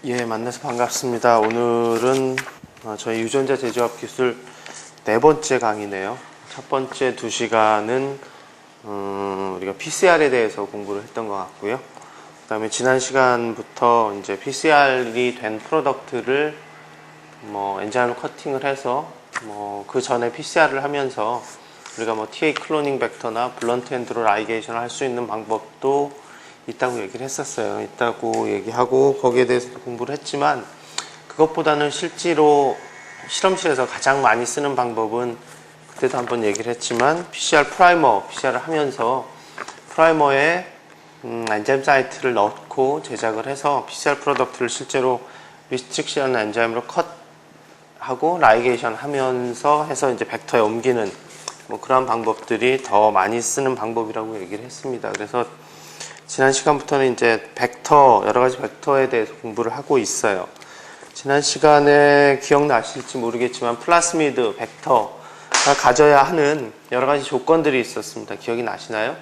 예, 만나서 반갑습니다. 오늘은 저희 유전자 제조합 기술 네 번째 강의네요. 첫 번째 2시간은 우리가 PCR에 대해서 공부를 했던 것 같고요. 그 다음에 지난 시간부터 이제 PCR이 된 프로덕트를 엔자임을 커팅을 해서 그 전에 PCR을 하면서 우리가 TA 클로닝 벡터나 블런트 앤드로 라이게이션을 할 수 있는 방법도 있다고 얘기를 했었어요. 있다고 얘기하고 거기에 대해서도 공부를 했지만, 그것보다는 실제로 실험실에서 가장 많이 쓰는 방법은 그때도 한번 얘기를 했지만 PCR 프라이머, PCR을 하면서 프라이머에 엔자임 사이트를 넣고 제작을 해서 PCR 프로덕트를 실제로 리스트릭션 엔자임으로 컷하고 라이게이션 하면서 해서 이제 벡터에 옮기는 그런 방법들이 더 많이 쓰는 방법이라고 얘기를 했습니다. 그래서 지난 시간부터는 이제 벡터, 여러 가지 벡터에 대해서 공부를 하고 있어요. 지난 시간에 기억나실지 모르겠지만 플라스미드 벡터가 가져야 하는 여러 가지 조건들이 있었습니다. 기억이 나시나요?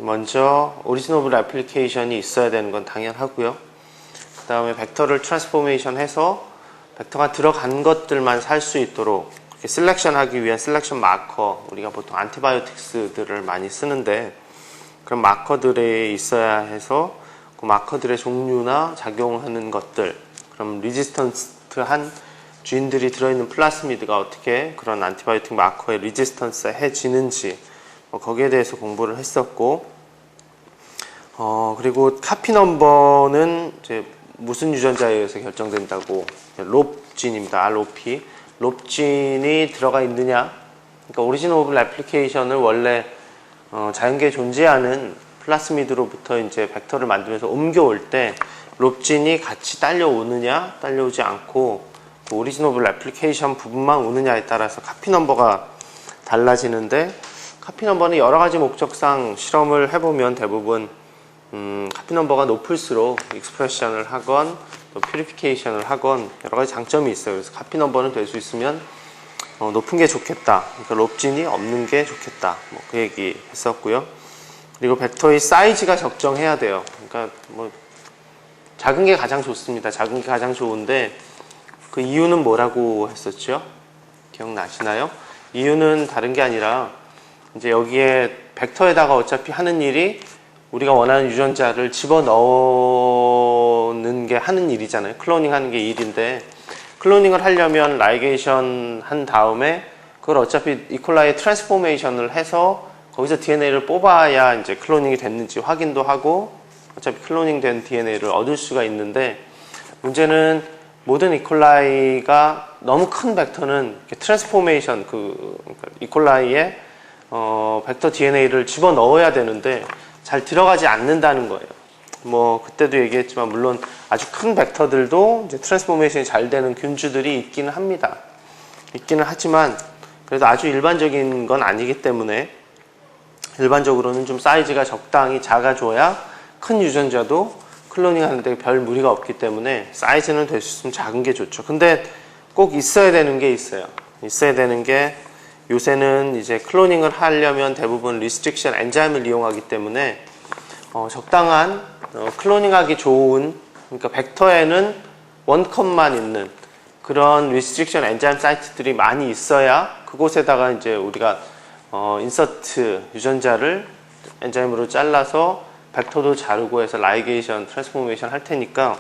먼저 오리지너블 애플리케이션이 있어야 되는 건 당연하고요. 그 다음에 벡터를 트랜스포메이션 해서 벡터가 들어간 것들만 살 수 있도록 이렇게 셀렉션 하기 위한 셀렉션 마커, 우리가 보통 안티바이오틱스들을 많이 쓰는데 그런 마커들이 있어야 해서 그 마커들의 종류나 작용하는 것들, 그럼 리지스턴트한 주인들이 들어있는 플라스미드가 어떻게 그런 안티바이오틱 마커에 리지스턴스 해지는지 거기에 대해서 공부를 했었고, 그리고 카피 넘버는 이제 무슨 유전자에 의해서 결정된다고, 롭진입니다. ROP. 롭진이 들어가 있느냐, 그러니까 오리지너블 애플리케이션을 원래 자연계에 존재하는 플라스미드로부터 이제 벡터를 만들면서 옮겨올 때 롭진이 같이 딸려오느냐, 딸려오지 않고 그 오리지너블 애플리케이션 부분만 오느냐에 따라서 카피 넘버가 달라지는데, 카피 넘버는 여러 가지 목적상 실험을 해보면 대부분 카피 넘버가 높을수록 익스프레션을 하건 또 퓨리피케이션을 하건 여러 가지 장점이 있어요. 그래서 카피 넘버는 될 수 있으면 높은 게 좋겠다. 그러니까 롭진이 없는 게 좋겠다. 그 얘기 했었고요. 그리고 벡터의 사이즈가 적정해야 돼요. 그러니까 작은 게 가장 좋습니다. 작은 게 가장 좋은데 그 이유는 뭐라고 했었죠? 기억나시나요? 이유는 다른 게 아니라 이제 여기에 벡터에다가 어차피 하는 일이 우리가 원하는 유전자를 집어넣는 게 하는 일이잖아요. 클로닝 하는 게 일인데, 클로닝을 하려면 라이게이션 한 다음에 그걸 어차피 이콜라이 트랜스포메이션을 해서 거기서 DNA를 뽑아야 이제 클로닝이 됐는지 확인도 하고 어차피 클로닝 된 DNA를 얻을 수가 있는데, 문제는 모든 이콜라이가 너무 큰 벡터는 트랜스포메이션, 그러니까 이콜라이에 벡터 DNA를 집어넣어야 되는데 잘 들어가지 않는다는 거예요. 그때도 얘기했지만 물론 아주 큰 벡터들도 이제 트랜스포메이션이 잘 되는 균주들이 있기는 합니다. 있기는 하지만 그래도 아주 일반적인 건 아니기 때문에 일반적으로는 좀 사이즈가 적당히 작아줘야 큰 유전자도 클로닝 하는데 별 무리가 없기 때문에 사이즈는 될 수 있으면 작은 게 좋죠. 근데 꼭 있어야 되는 게 있어요. 있어야 되는 게, 요새는 이제 클로닝을 하려면 대부분 리스트릭션 엔자임을 이용하기 때문에 적당한 클로닝하기 좋은, 그러니까 벡터에는 원컷만 있는 그런 리스트릭션 엔자임 사이트들이 많이 있어야 그곳에다가 이제 우리가 인서트 유전자를 엔자임으로 잘라서 벡터도 자르고 해서 라이게이션, 트랜스포메이션 할 테니까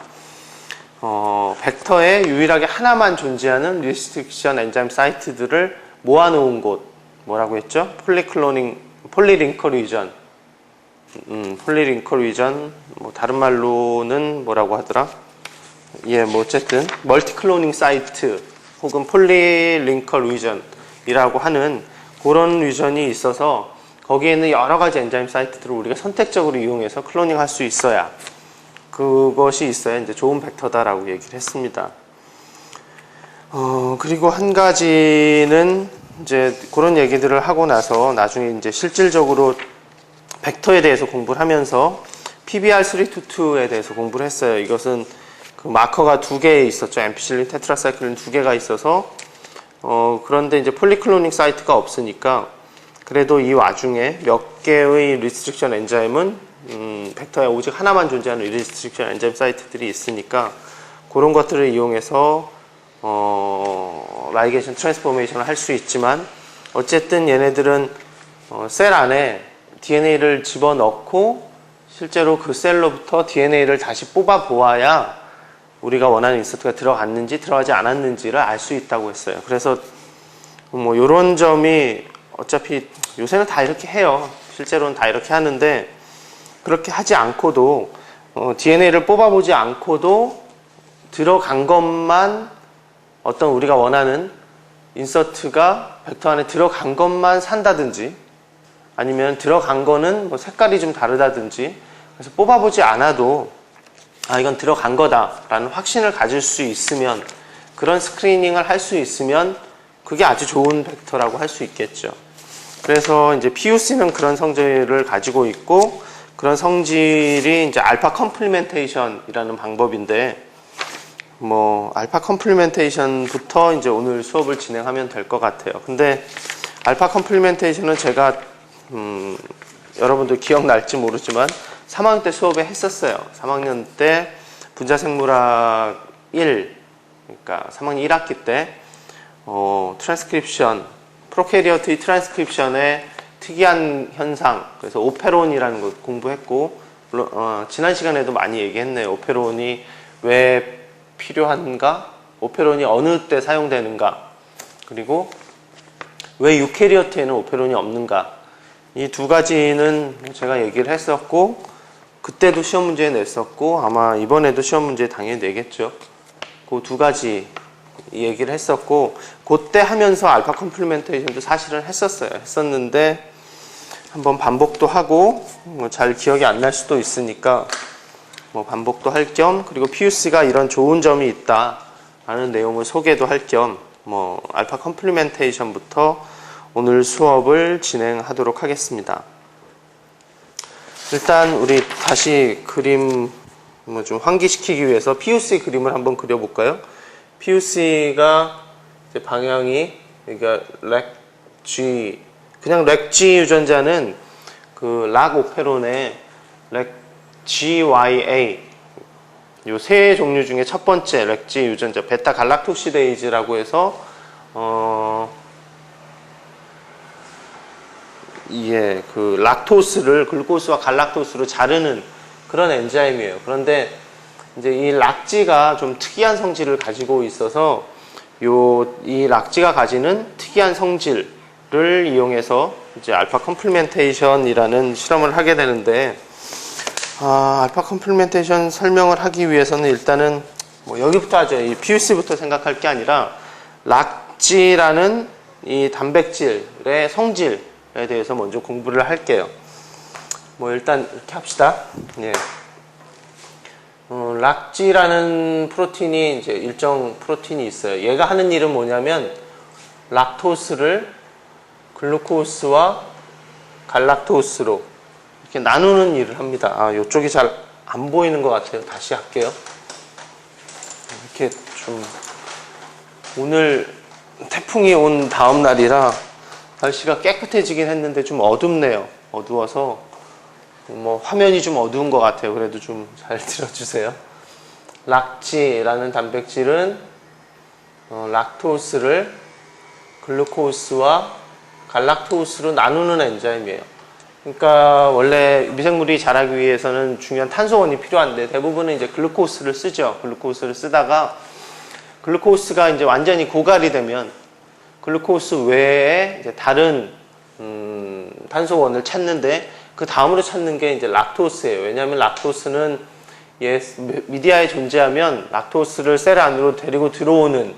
벡터에 유일하게 하나만 존재하는 리스트릭션 엔자임 사이트들을 모아놓은 곳, 뭐라고 했죠? 폴리링커 리전. 폴리링커 리전, 다른 말로는 뭐라고 하더라? 어쨌든 멀티클로닝 사이트 혹은 폴리링커 리전이라고 하는 그런 리전이 있어서 거기에는 여러 가지 엔자임 사이트들을 우리가 선택적으로 이용해서 클로닝 할 수 있어야, 그것이 있어야 이제 좋은 벡터다라고 얘기를 했습니다. 그리고 한 가지는 이제 그런 얘기들을 하고 나서 나중에 이제 실질적으로 벡터에 대해서 공부를 하면서 PBR322에 대해서 공부를 했어요. 이것은 그 마커가 2개 있었죠. 앰피실린, 테트라사이클린 2개가 있어서 그런데 이제 폴리클로닝 사이트가 없으니까 그래도 이 와중에 몇 개의 리스트릭션 엔자임은 벡터에 오직 하나만 존재하는 리스트릭션 엔자임 사이트들이 있으니까 그런 것들을 이용해서 라이게이션 트랜스포메이션을 할 수 있지만 어쨌든 얘네들은 셀 안에 DNA를 집어넣고 실제로 그 셀로부터 DNA를 다시 뽑아 보아야 우리가 원하는 인서트가 들어갔는지 들어가지 않았는지를 알 수 있다고 했어요. 그래서 뭐 이런 점이 어차피 요새는 다 이렇게 해요. 실제로는 다 이렇게 하는데 그렇게 하지 않고도 DNA를 뽑아보지 않고도 들어간 것만 어떤 우리가 원하는 인서트가 벡터 안에 들어간 것만 산다든지 아니면 들어간 거는 뭐 색깔이 좀 다르다든지 그래서 뽑아보지 않아도 아 이건 들어간 거다라는 확신을 가질 수 있으면 그런 스크리닝을 할 수 있으면 그게 아주 좋은 벡터라고 할 수 있겠죠. 그래서 이제 PUC는 그런 성질을 가지고 있고 그런 성질이 이제 알파 컴플리멘테이션이라는 방법인데 뭐 알파 컴플리멘테이션부터 이제 오늘 수업을 진행하면 될 것 같아요. 근데 알파 컴플리멘테이션은 제가 여러분들 기억날지 모르지만 3학년 때 수업에 했었어요. 3학년 때 분자생물학 1 그러니까 3학년 1학기 때 트랜스크립션 프로캐리어트의 트랜스크립션의 특이한 현상 그래서 오페론이라는 거 공부했고 물론 지난 시간에도 많이 얘기했네요. 오페론이 왜 필요한가? 오페론이 어느 때 사용되는가? 그리고 왜 유캐리어트에는 오페론이 없는가? 이 두 가지는 제가 얘기를 했었고 그때도 시험 문제에 냈었고 아마 이번에도 시험 문제에 당연히 내겠죠. 그 두 가지 얘기를 했었고 그때 하면서 알파 컴플리멘테이션도 사실은 했었는데 한번 반복도 하고 잘 기억이 안 날 수도 있으니까 뭐 반복도 할 겸 그리고 PUC가 이런 좋은 점이 있다라는 내용을 소개도 할 겸 뭐 알파 컴플리멘테이션부터 오늘 수업을 진행하도록 하겠습니다. 일단 우리 다시 그림 뭐 좀 환기시키기 위해서 PUC 그림을 한번 그려볼까요? PUC가 이제 방향이 그러니까 렉G 그냥 렉G 유전자는 그 락 오페론의 렉GYA 요 세 종류 중에 첫 번째 렉G 유전자 베타 갈락토시데이즈라고 해서 예, 그 락토스를 글루코스와 갈락토스로 자르는 그런 엔자임이에요. 그런데 이제 이 락지가 좀 특이한 성질을 가지고 있어서 이 락지가 가지는 특이한 성질을 이용해서 이제 알파 컴플리멘테이션이라는 실험을 하게 되는데 알파 컴플리멘테이션 설명을 하기 위해서는 일단은 뭐 여기부터 하죠. 이 PUC부터 생각할 게 아니라 락지라는 이 단백질의 성질에 대해서 먼저 공부를 할게요. 뭐 일단 이렇게 합시다. 예. 락지라는 프로틴이 이제 일정 프로틴이 있어요. 얘가 하는 일은 뭐냐면 락토스를 글루코스와 갈락토스로 이렇게 나누는 일을 합니다. 이쪽이 잘 안 보이는 것 같아요. 다시 할게요. 이렇게 좀 오늘 태풍이 온 다음 날이라 날씨가 깨끗해지긴 했는데 좀 어둡네요. 어두워서 뭐 화면이 좀 어두운 것 같아요. 그래도 좀 잘 들어주세요. 락지라는 단백질은 락토스를 글루코스와 갈락토스로 나누는 엔자임이에요. 그러니까 원래 미생물이 자라기 위해서는 중요한 탄소원이 필요한데 대부분은 이제 글루코스를 쓰죠. 글루코스를 쓰다가 글루코스가 이제 완전히 고갈이 되면 글루코스 외에 이제 다른 탄소원을 찾는데 그 다음으로 찾는 게 이제 락토스예요. 왜냐하면 락토스는 미디아에 존재하면 락토스를 셀 안으로 데리고 들어오는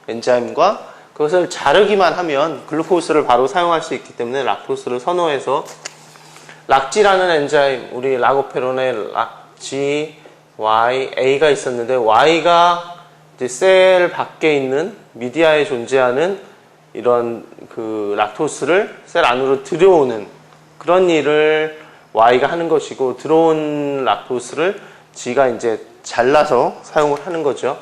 엔자임과 그것을 자르기만 하면 글루코스를 바로 사용할 수 있기 때문에 락토스를 선호해서 락지라는 엔자임, 우리 락오페론의 락지, Y, A가 있었는데 Y가 이제 셀 밖에 있는 미디아에 존재하는 이런 그 락토스를 셀 안으로 들여오는 그런 일을 Y가 하는 것이고 들어온 락토스를 G가 이제 잘라서 사용을 하는 거죠.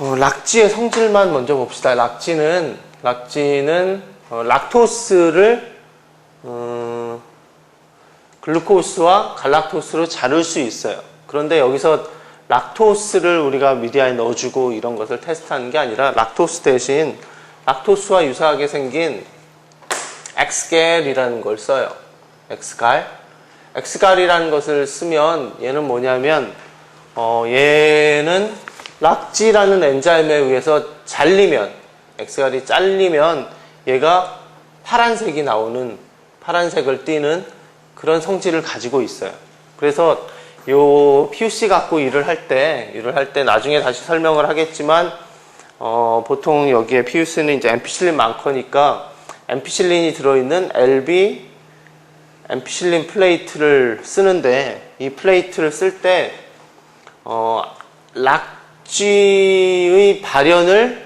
락지의 성질만 먼저 봅시다. 락지는 락토스를 글루코스와 갈락토스로 자를 수 있어요. 그런데 여기서 락토스를 우리가 미디어에 넣어주고 이런 것을 테스트하는 게 아니라 락토스 대신 락토스와 유사하게 생긴 엑스갈이라는 걸 써요. 엑스갈이라는 것을 쓰면 얘는 뭐냐면 얘는 락지라는 엔자임에 의해서 잘리면 엑스갈이 잘리면 얘가 파란색이 나오는 파란색을 띠는 그런 성질을 가지고 있어요. 그래서 요 PUC 갖고 일을 할 때 나중에 다시 설명을 하겠지만 보통 여기에 PUC는 이제 앰피실린 많거니까 앰피실린이 들어있는 LB 앰피실린 플레이트를 쓰는데 이 플레이트를 쓸 때 락쥐의 발현을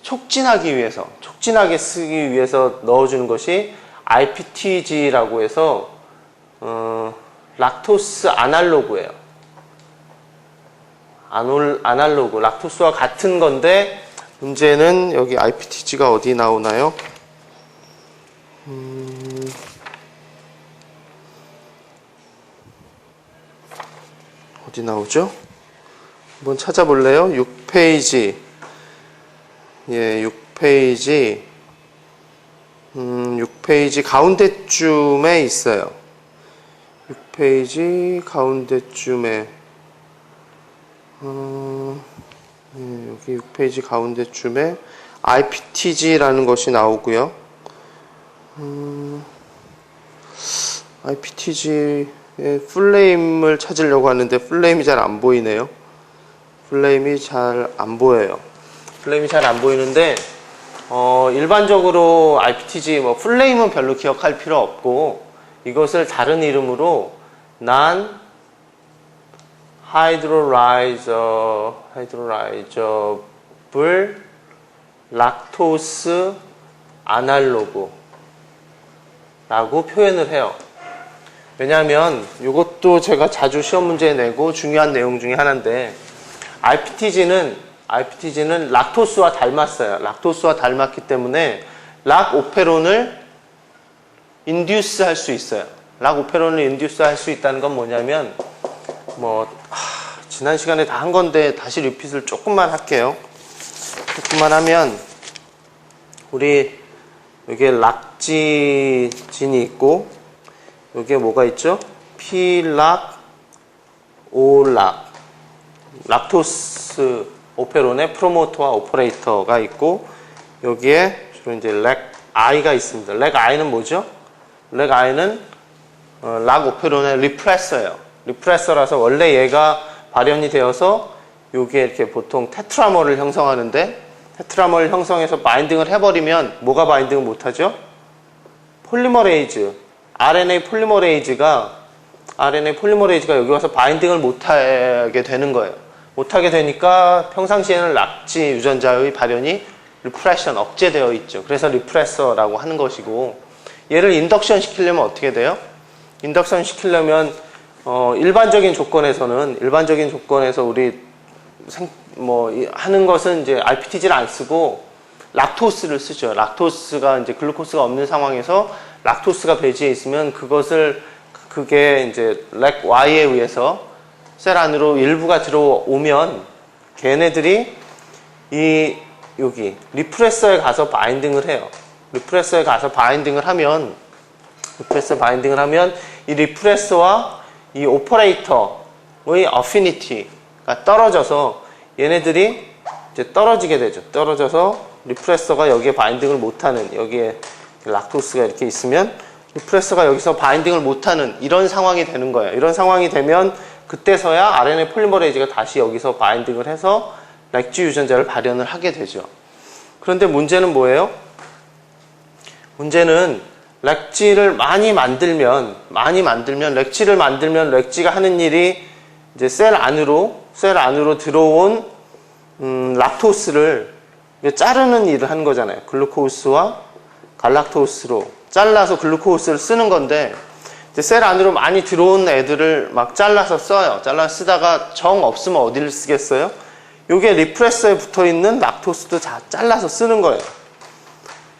촉진하게 쓰기 위해서 넣어주는 것이 IPTG라고 해서 락토스 아날로그예요. 아날로그, 락토스와 같은 건데 문제는 여기 IPTG가 어디 나오나요? 어디 나오죠? 한번 찾아볼래요? 6페이지. 예, 6페이지. 6페이지 가운데쯤에 있어요. 6페이지 가운데쯤에. 여기 6페이지 가운데쯤에 IPTG라는 것이 나오고요. IPTG의 풀네임을 찾으려고 하는데 풀네임이 잘 안 보이네요. 풀네임이 잘 안 보여요. 풀네임이 잘 안 보이는데 일반적으로 IPTG 풀네임은 별로 기억할 필요 없고 이것을 다른 이름으로 non-hydrolyzable 락토스 아날로그 라고 표현을 해요. 왜냐하면 이것도 제가 자주 시험 문제에 내고 중요한 내용 중에 하나인데 IPTG는 락토스와 닮았어요. 락토스와 닮았기 때문에 락오페론을 인듀스 할 수 있어요. 락오페론을 인듀스 할 수 있다는 건 뭐냐면 지난 시간에 다 한 건데 다시 리핏을 조금만 할게요. 조금만 하면 우리 여기에 락지진이 있고 여기에 뭐가 있죠? P락, O락 락토스 오페론의 프로모터와 오퍼레이터가 있고 여기에 주로 이제 렉I가 있습니다. 렉I는 뭐죠? 렉I는 락 오페론의 리프레서예요. 리프레서라서 원래 얘가 발현이 되어서 여기에 이렇게 보통 테트라머를 형성하는데 테트라머를 형성해서 바인딩을 해버리면 뭐가 바인딩을 못하죠? 폴리머레이즈, RNA 폴리머레이즈가 여기 와서 바인딩을 못하게 되는 거예요. 못하게 되니까 평상시에는 락지 유전자의 발현이 리프레션, 억제되어 있죠. 그래서 리프레서라고 하는 것이고 얘를 인덕션 시키려면 어떻게 돼요? 인덕션 시키려면 일반적인 조건에서 우리 하는 것은 이제 RPTG를 안 쓰고 락토스를 쓰죠. 락토스가 이제 글루코스가 없는 상황에서 락토스가 배지에 있으면 그게 이제 렉Y에 의해서 셀 안으로 일부가 들어오면 걔네들이 여기 리프레서에 가서 바인딩을 해요. 리프레서에 가서 바인딩을 하면 이 리프레서와 이 오퍼레이터의 어피니티가 떨어져서 얘네들이 이제 떨어지게 되죠. 떨어져서 리프레서가 여기에 바인딩을 못하는, 여기에 락토스가 이렇게 있으면 리프레서가 여기서 바인딩을 못하는 이런 상황이 되는 거예요. 이런 상황이 되면 그때서야 RNA 폴리머레이즈가 다시 여기서 바인딩을 해서 렉지 유전자를 발현을 하게 되죠. 그런데 문제는 뭐예요? 문제는 렉지를 많이 만들면 렉지가 하는 일이 이제 셀 안으로 들어온 락토스를 자르는 일을 하는 거잖아요. 글루코스와 갈락토스로 잘라서 글루코스를 쓰는 건데 이제 셀 안으로 많이 들어온 애들을 막 잘라서 써요. 잘라서 쓰다가 정 없으면 어디를 쓰겠어요? 요게 리프레서에 붙어있는 락토스도 다 잘라서 쓰는 거예요.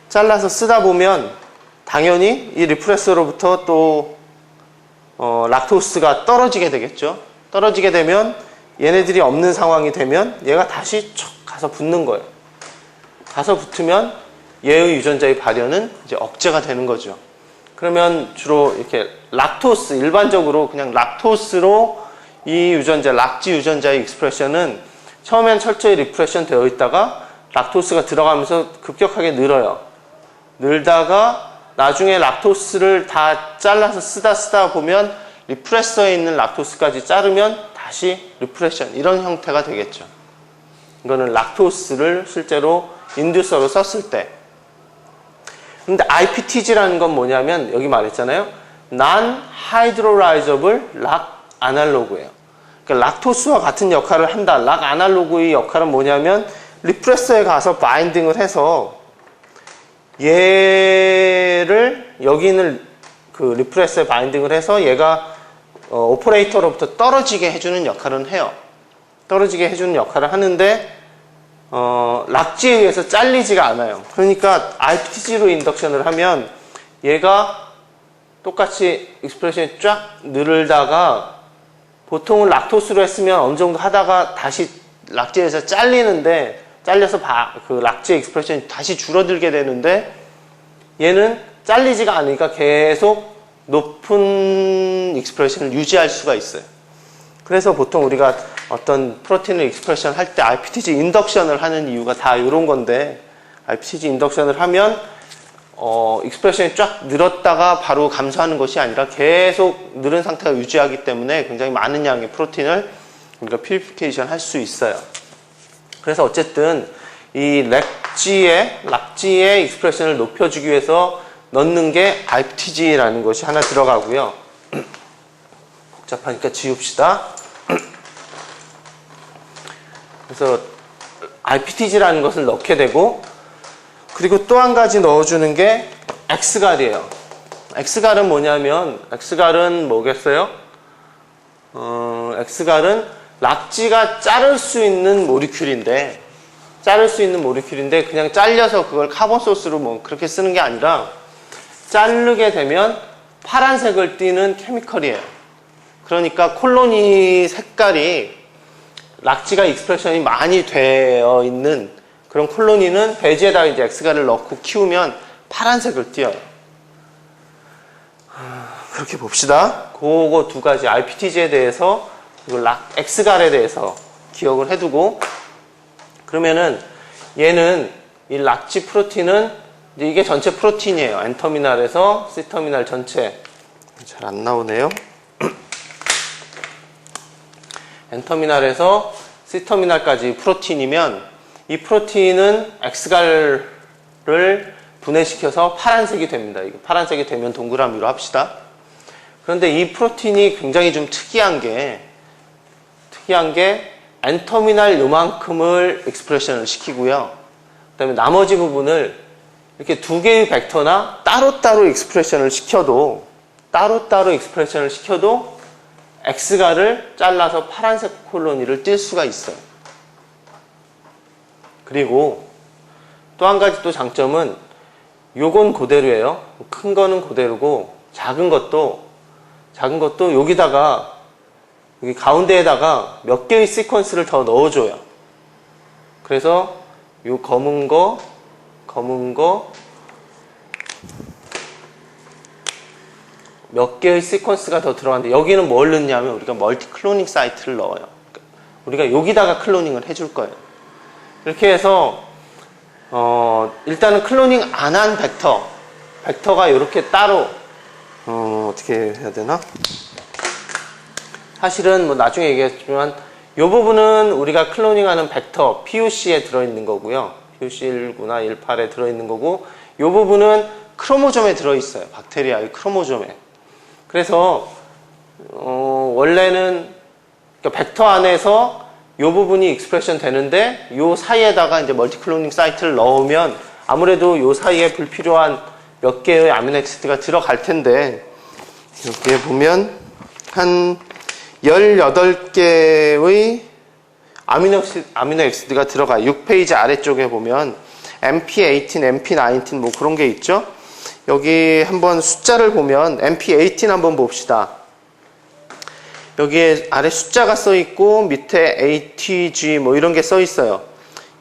잘라서 쓰다 보면 당연히 이 리프레서로부터 또 락토스가 떨어지게 되겠죠. 떨어지게 되면 얘네들이 없는 상황이 되면 얘가 다시 촉 가서 붙는 거예요. 가서 붙으면 얘의 유전자의 발현은 이제 억제가 되는 거죠. 그러면 주로 이렇게 락토스, 일반적으로 그냥 락토스로 이 유전자, 락지 유전자의 익스프레션은 처음엔 철저히 리프레션 되어 있다가 락토스가 들어가면서 급격하게 늘어요. 늘다가 나중에 락토스를 다 잘라서 쓰다 보면 리프레서에 있는 락토스까지 자르면 다시 리프레션, 이런 형태가 되겠죠. 이거는 락토스를 실제로 인듀서로 썼을 때. 근데 IPTG라는 건 뭐냐면 여기 말했잖아요. Non-hydrolyzable 락 아날로그예요. 그러니까 락토스와 같은 역할을 한다. 락 아날로그의 역할은 뭐냐면 리프레서에 가서 바인딩을 해서 얘를 여기 있는 그 리프레서에 바인딩을 해서 얘가 오퍼레이터로부터 떨어지게 해주는 역할은 해요. 떨어지게 해주는 역할을 하는데 락지에 의해서 잘리지가 않아요. 그러니까 IPTG로 인덕션을 하면 얘가 똑같이 익스프레션이 쫙 늘다가 보통은 락토스로 했으면 어느 정도 하다가 다시 락지에서 잘리는데 잘려서 그 락지의 익스프레션이 다시 줄어들게 되는데 얘는 잘리지가 않으니까 계속 높은 익스프레션을 유지할 수가 있어요. 그래서 보통 우리가 어떤 프로틴을 익스프레션 할 때 IPTG 인덕션을 하는 이유가 다 이런 건데, IPTG 인덕션을 하면 익스프레션이 쫙 늘었다가 바로 감소하는 것이 아니라 계속 늘은 상태가 유지하기 때문에 굉장히 많은 양의 프로틴을 우리가 퓨리피케이션 할 수 있어요. 그래서 어쨌든 이 락지의 익스프레션을 높여주기 위해서 넣는 게 IPTG라는 것이 하나 들어가고요. 복잡하니까 지웁시다. 그래서 IPTG라는 것을 넣게 되고, 그리고 또 한 가지 넣어주는 게 엑스갈이에요. 엑스갈은 뭐냐면, 엑스갈은 뭐겠어요? 엑스갈은 락지가 자를 수 있는 모리큘인데, 그냥 잘려서 그걸 카본 소스로 뭐 그렇게 쓰는 게 아니라, 자르게 되면 파란색을 띠는 케미컬이에요. 그러니까 콜로니 색깔이 락지가 익스프레션이 많이 되어 있는 그런 콜로니는 배지에다가 이제 엑스갈을 넣고 키우면 파란색을 띄어요. 그렇게 봅시다. 그거 두 가지 IPTG에 대해서 그리고 엑스갈에 대해서 기억을 해두고, 그러면은 얘는 이 락지 프로틴은 이게 전체 프로틴이에요. N터미널에서 C터미널 전체. 잘 안 나오네요. N터미널에서 C터미널까지 프로틴이면 이 프로틴은 엑스갈을 분해시켜서 파란색이 됩니다. 이거 파란색이 되면 동그라미로 합시다. 그런데 이 프로틴이 굉장히 좀 특이한 게 N터미널 요만큼을 익스프레션을 시키고요. 그 다음에 나머지 부분을 이렇게 두 개의 벡터나 따로따로 익스프레션을 시켜도 엑스갈을 잘라서 파란색 콜로니를 띨 수가 있어요. 그리고 또 한 가지 또 장점은 요건 그대로예요. 큰 거는 그대로고 작은 것도 여기다가 여기 가운데에다가 몇 개의 시퀀스를 더 넣어줘요. 그래서 요 검은 거 몇 개의 시퀀스가 더 들어가는데 여기는 뭘 넣냐면 우리가 멀티 클로닝 사이트를 넣어요. 우리가 여기다가 클로닝을 해줄 거예요. 이렇게 해서 일단은 클로닝 안 한 벡터가 이렇게 따로 어떻게 해야 되나? 사실은 뭐 나중에 얘기했지만 이 부분은 우리가 클로닝하는 벡터 PUC에 들어있는 거고요. PUC 19나 18에 들어있는 거고, 이 부분은 크로모점에 들어있어요. 박테리아의 크로모점에. 그래서 원래는 그러니까 벡터 안에서 이 부분이 익스프레션 되는데 이 사이에다가 이제 멀티 클로닝 사이트를 넣으면 아무래도 이 사이에 불필요한 몇 개의 아미노 엑시드가 들어갈 텐데, 여기에 보면 한 18개의 아미노 엑시드가 들어가요. 6페이지 아래쪽에 보면 MP18, MP19 뭐 그런 게 있죠. 여기 한번 숫자를 보면 MP18 한번 봅시다. 여기에 아래 숫자가 써 있고 밑에 ATG 뭐 이런 게 써 있어요.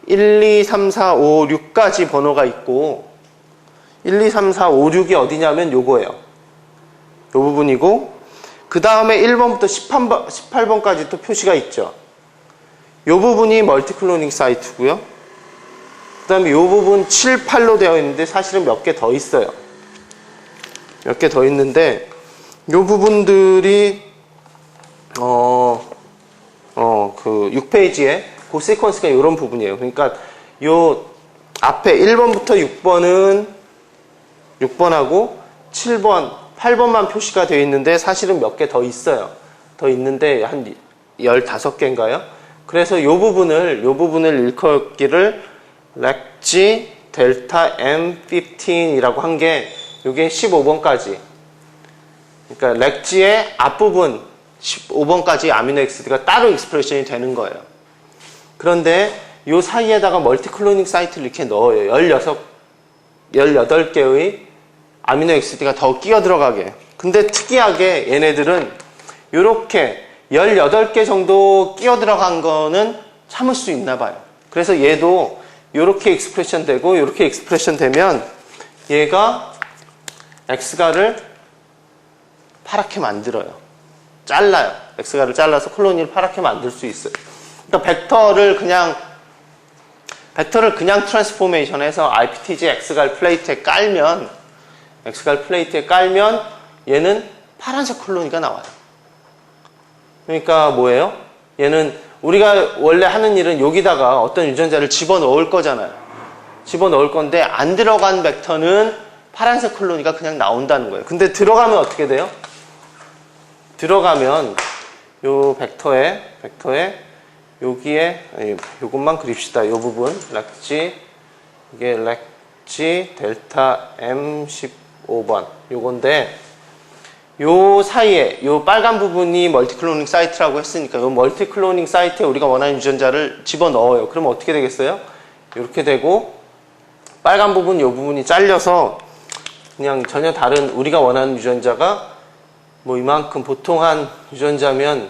1, 2, 3, 4, 5, 6까지 번호가 있고 1, 2, 3, 4, 5, 6이 어디냐면 요거예요. 요 부분이고 그 다음에 1번부터 18번까지 또 표시가 있죠. 요 부분이 멀티클로닝 사이트고요. 그 다음에 요 부분 7, 8로 되어 있는데 사실은 몇 개 더 있어요. 몇 개 더 있는데 요 부분들이 그 6페이지에 그 시퀀스가 이런 부분이에요. 그러니까 요 앞에 1번부터 6번하고 7번, 8번만 표시가 되어 있는데 사실은 몇 개 더 있어요. 더 있는데 한 15개인가요? 그래서 요 부분을 일컬기를 렉지 델타 M15이라고 한 게 요게 15번까지. 그러니까 렉지의 앞부분 15번까지 아미노 액시드가 따로 익스프레션이 되는 거예요. 그런데 요 사이에다가 멀티클로닝 사이트를 이렇게 넣어요. 18개의 아미노 액시드가 더 끼어 들어가게. 근데 특이하게 얘네들은 요렇게 18개 정도 끼어 들어간 거는 참을 수 있나 봐요. 그래서 얘도 요렇게 익스프레션 되고 요렇게 익스프레션 되면 얘가 엑스가를 파랗게 만들어요. 잘라요. 엑스가를 잘라서 콜로니를 파랗게 만들 수 있어요. 그러니까 벡터를 그냥 트랜스포메이션해서 IPTG 엑스갈 플레이트에 깔면 얘는 파란색 콜로니가 나와요. 그러니까 뭐예요? 얘는 우리가 원래 하는 일은 여기다가 어떤 유전자를 집어넣을 거잖아요. 집어넣을 건데 안 들어간 벡터는 파란색 콜로니가 그냥 나온다는 거예요. 근데 들어가면 어떻게 돼요? 들어가면 요 벡터에 여기에 요것만 그립시다. 요 부분 이게 렉지 델타 M15번 요건데 요 사이에 요 빨간 부분이 멀티클로닝 사이트라고 했으니까 요 멀티클로닝 사이트에 우리가 원하는 유전자를 집어넣어요. 그러면 어떻게 되겠어요? 이렇게 되고 빨간 부분 요 부분이 잘려서 그냥 전혀 다른 우리가 원하는 유전자가 뭐 이만큼 보통 한 유전자면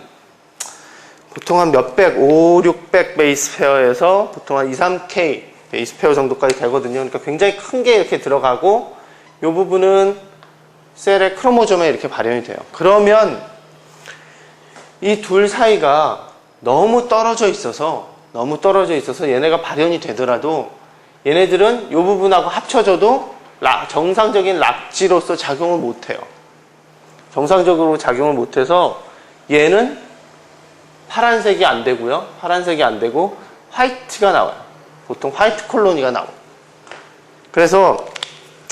보통 한 몇백, 5, 600 베이스 페어에서 보통 한 2, 3K 베이스 페어 정도까지 되거든요. 그러니까 굉장히 큰 게 이렇게 들어가고 이 부분은 셀의 크로모점에 이렇게 발현이 돼요. 그러면 이 둘 사이가 너무 떨어져 있어서 얘네가 발현이 되더라도 얘네들은 이 부분하고 합쳐져도 정상적인 락지로서 작용을 못해요. 정상적으로 작용을 못해서 얘는 파란색이 안 되고요. 파란색이 안 되고 화이트가 나와요. 보통 화이트 콜로니가 나와요. 그래서